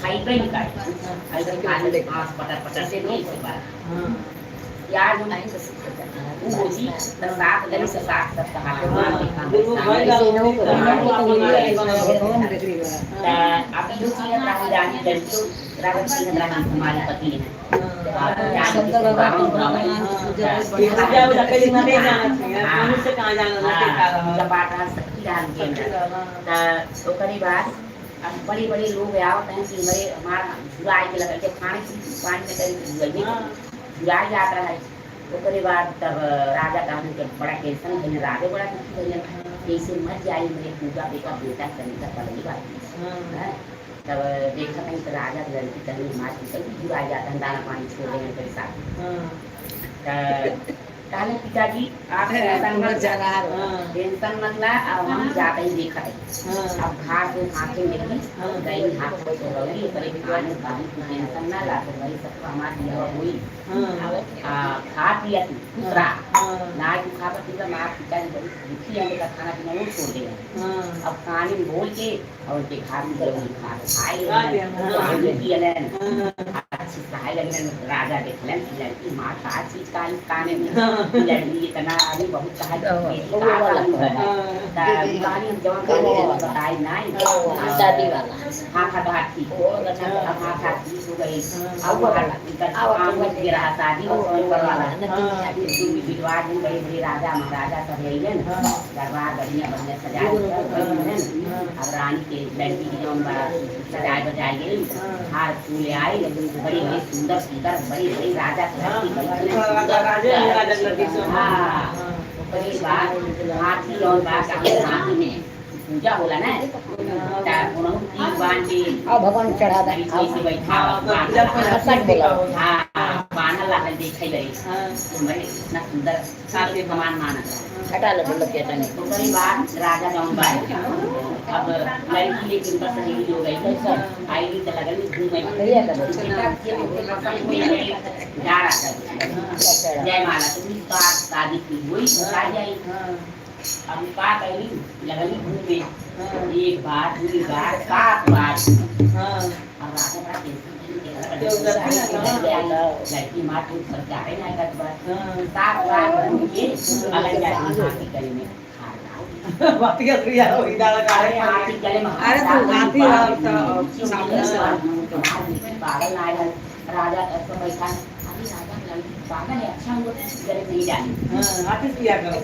खाई पे निकाल ऐसे खाने पटर पटर से नहीं से बात यार जो नहीं वो जी साथ गली से साथ सब कहा अभी जो चीज रानी रानी दर्शो रावण सिंह रानी हमारी पत्नी है बड़ी बड़ी लोग आवत हैं कि मेरे हमारा जुलाई के लगे खाने की पानी में करीब जुलाई जात रहा है उसके बाद तब राजा का बड़ा टेंशन है राजा बड़ा कैसे मर जाए मेरे पूजा बेटा बेटा करने का पहली बात तब देखा कहीं तो राजा की लड़की कहीं मार की कहीं जुलाई जाता है दाना पानी छोड़ देने के साथ कहने पिताजी आप टेंशन मतलब अब हम जाते ही देखा है अब घाट से आंखें देखी गई हाथ को तो रही पर एक खाने पानी की टेंशन ना ला तो वही सबको हमारी दिया हुई खा पिया दूसरा ना खा पी का माँ पिताजी बड़ी दुखी है मेरा खाना पीना वो छोड़ देगा अब खाने में बोल के और उनके खा भी करो खाए अच्छी सहाय लगे राजा देख लें लड़की माँ का चीज का खाने में लड़की इतना आदमी बहुत कहानी हम जमा बताई नहीं दादी वाला हाँ खा हाथी अब हाँ खाती हो गई अब रहा शादी वाला विधवा दिन बड़े बड़े राजा महाराजा सब यही है ना दरबार बढ़िया बढ़िया सजाए अब रानी के लड़की की जो सजाए बजाई गई हार फूले आए बड़ी बड़ी सुंदर सुंदर बड़ी बड़ी राजा हाथी और हाथी में पूजा होला ना भगवान चढ़ा बैठा बानर लागल देखे गई इतना सुंदर सारे भगवान माना हटा लो लगे तो बाद राजा जौन बाई अब लड़की लेकिन बस सहेली हो गई आई तो लगल घूमे जा रहा था जय माला तुम बात शादी की हुई बता जाए अब का कही लगली घूमे एक बार दूसरी बार 7 बार अब राजा बड़ा लड़की माँ तुम सरकारें ना कर बार 7 बार घूम के अलग जाती गली में बाती का क्रिया हो इधर का हाथी गले में अरे तू हाथी तो सामने से पागल आए राजा तो बैठा अभी राजा लड़की पागल है अच्छा हुआ गले नहीं जानी हाथी क्रिया करो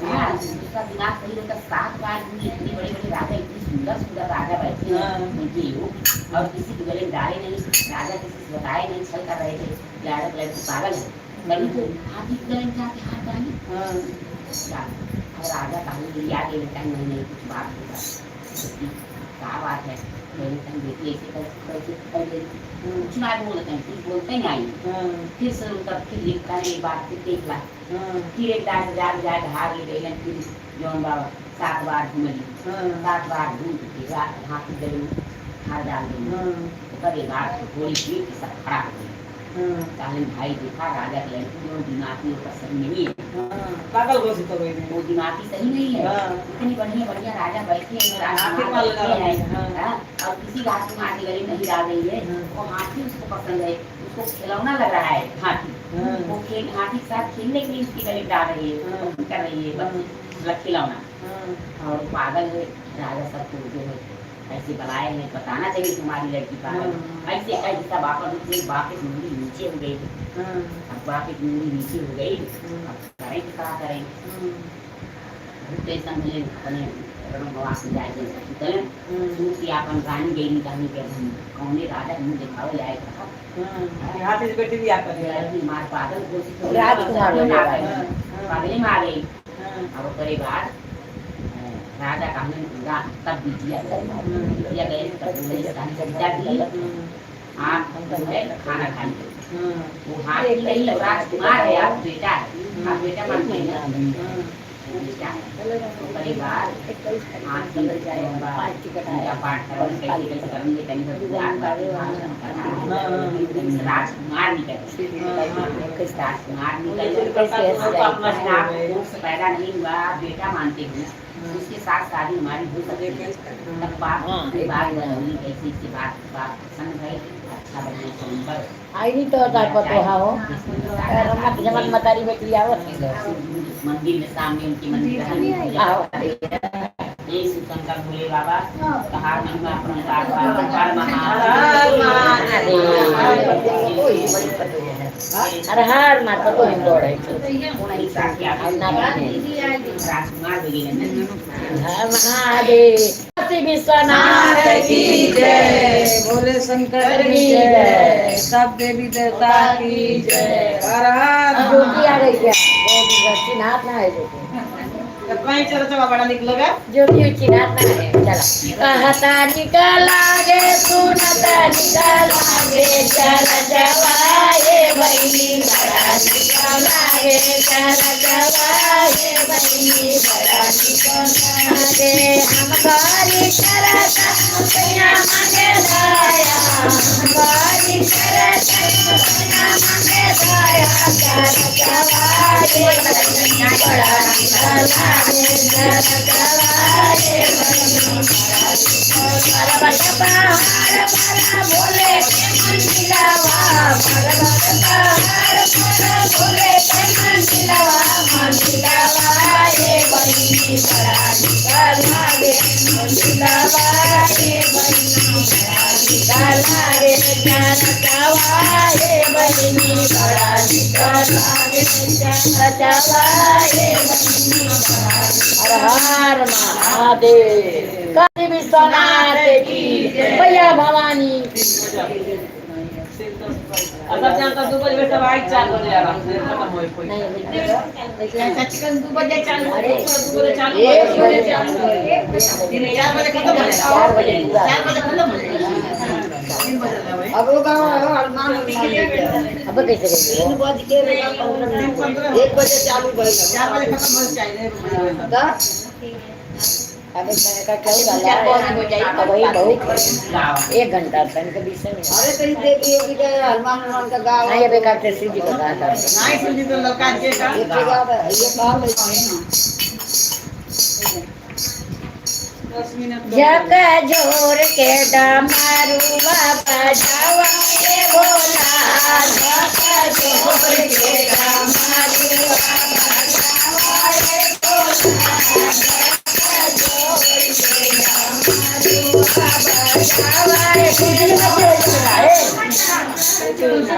उसका दिमाग सही रहता 7 बार इतनी बड़ी बड़ी राजा इतनी सुंदर सुंदर राजा बैठे उनकी योग और किसी के गले में डाले नहीं राजा किसी से बताए नहीं छल कर रहे थे लड़क लड़की पागल है बड़ी तो हाथी के गले में जाके हाथ डाली और राजा कहीं याद लेता नहीं कुछ बात होगा क्या बात है मेरी तन बेटी ऐसे कुछ ना बोलते हैं कुछ बोलते ही नहीं फिर से उनका फिर लिखता है एक बार फिर देख ला फिर एक दास जाए हार ले गई फिर जौन बाबा 7 बार घूम ली 7 बार घूम के हाथ गले में हार डाल दी कभी बार गोली पीट के सब खड़ा हो गई कालीन भाई देखा राजा के लड़की जो दिमागी उसका सही नहीं है पागल घोषित हो गई वो दिमागी सही नहीं है इतनी बढ़िया बढ़िया राजा बैठे हैं और किसी राजकुमार की गली नहीं डाल रही है वो हाथी उसको पसंद है उसको खिलौना लग रहा है हाथी वो खेल हाथी के साथ खेलने के लिए उसकी गली डाल रही है कर रही है बच्ची खिलौना और पागल है राजा सबको जो है ऐसे बनाए हैं बताना चाहिए तुम्हारी लड़की पागल ऐसे ऐसा बापा बाप की मुंडी नीचे हो गई अब बाप की मुंडी नीचे हो गई अब करें क्या करें टेंशन मिले अपने भगवान से जाए चलें कि अपन रानी गई कहानी के कौन राजा मुँह दिखावे लाए कहा हाथी से बेटी भी आकर लड़की मार पागल घोषित राजकुमार पागल मार गई अब करे बाद राजा कहानी तब बिटिया गए आप खाना खाने वो हाथी नहीं राजकुमार है आप बेटा है आप बेटा मानते हैं परिवार आरती पूजा पाठ करेंगे कैसे करेंगे कहीं राजकुमार निकले राजकुमार निकले अपना नाम पैदा नहीं हुआ बेटा मानते हुए उसके साथ शादी हमारी हो सकती है तब बात ऐसी बात प्रसन्न है आई नहीं तो पतो हो रमत जमत मतारी बेटी आवत मंदिर में सामने उनकी मंदिर एक शंकर भोले बाबा कहा महिमा प्रसाद हर हर माता तो इंदौर है महादेव विश्वनाथ की जय बोले शंकर की जय सब देवी देवता की जय हर हर ज्योति आ गई क्या चिन्हात ना है ज्योति बड़ा निकलेगा ज्योति चिन्हात ना है चला कहता निकला गे सुनता निकला गे चल जवाए बहिनी बड़ा निकला गे चल जवाए बहिनी बड़ा निकला गे हम गारी करता मुखिया मांगे दाया हम गारी करता मुखिया मांगे दाया चल जवाए बहिनी बड़ा निकला गे चल जवाए बहिनी पर्वत पहाड़ पर बोले मंदिलवा पर्वत पहाड़ पर बोले मंदिलवा मंदिलवा ये बहिनी बड़ा निकला गे मंदिलवा ये बहिनी बड़ा निकला गे जनकवा ये बहिनी बड़ा निकला गे जनकवा ये बहिनी हर हर महादेव काशी विश्वनाथ की भैया भवानी सब जानता 2 बजे बेटा बाइक 4 बजे आ रहा है खत्म होए कोई चिकन 2 बजे चालू 2 बजे चालू 1 बजे चालू 4 बजे खत्म हो 4 बजे 4 बजे खत्म हो 3 बजे अब वो गाँव हनुमान अब कैसे करेंगे 3 बज के 1 बजे चालू करेगा 4 बजे खत्म हो चाहिए अबे मैंने कहा क्या डाला हो जाए तो वही बहुत 1 घंटा तक कभी से नहीं अरे तेरी देवी होगी कि हनुमान का गाँव नहीं अबे का कृष्ण जी का गाँव नहीं सुनी तो लड़का के का ये गाँव है ये गाँव है 10 मिनट जग जोर के डमरुआ बजावा ये बोला जग जोर के डमरुआ बजावा ये बोला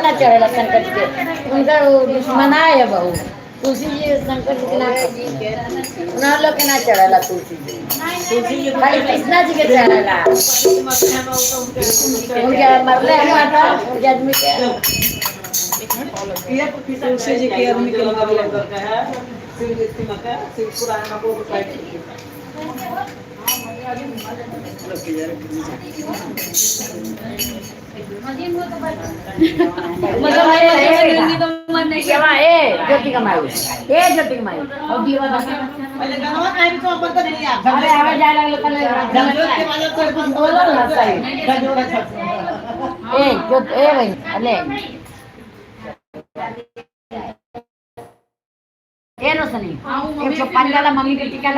ना चढ़ेला शंकर जी के उनका दुश्मन है बहु तुलसी जी शंकर जी के नाम उन लोग के ना चढ़ेला तुलसी जी खाली कृष्णा जी के चढ़ेला उनके मरले है माता उनके आदमी के तुलसी जी के आदमी के मतलब करता है शिव जी की माता शिव पुराण का बोल पाए ज्योति कमाई ज्योति कमाई और दीवा पहले गाना टाइम तो अपन कर लिया अरे आवाज जाए लगल कल के बाद तो कुछ बोलो ना सही जो भाई अले रोशनी 105 वाला मम्मी की टीका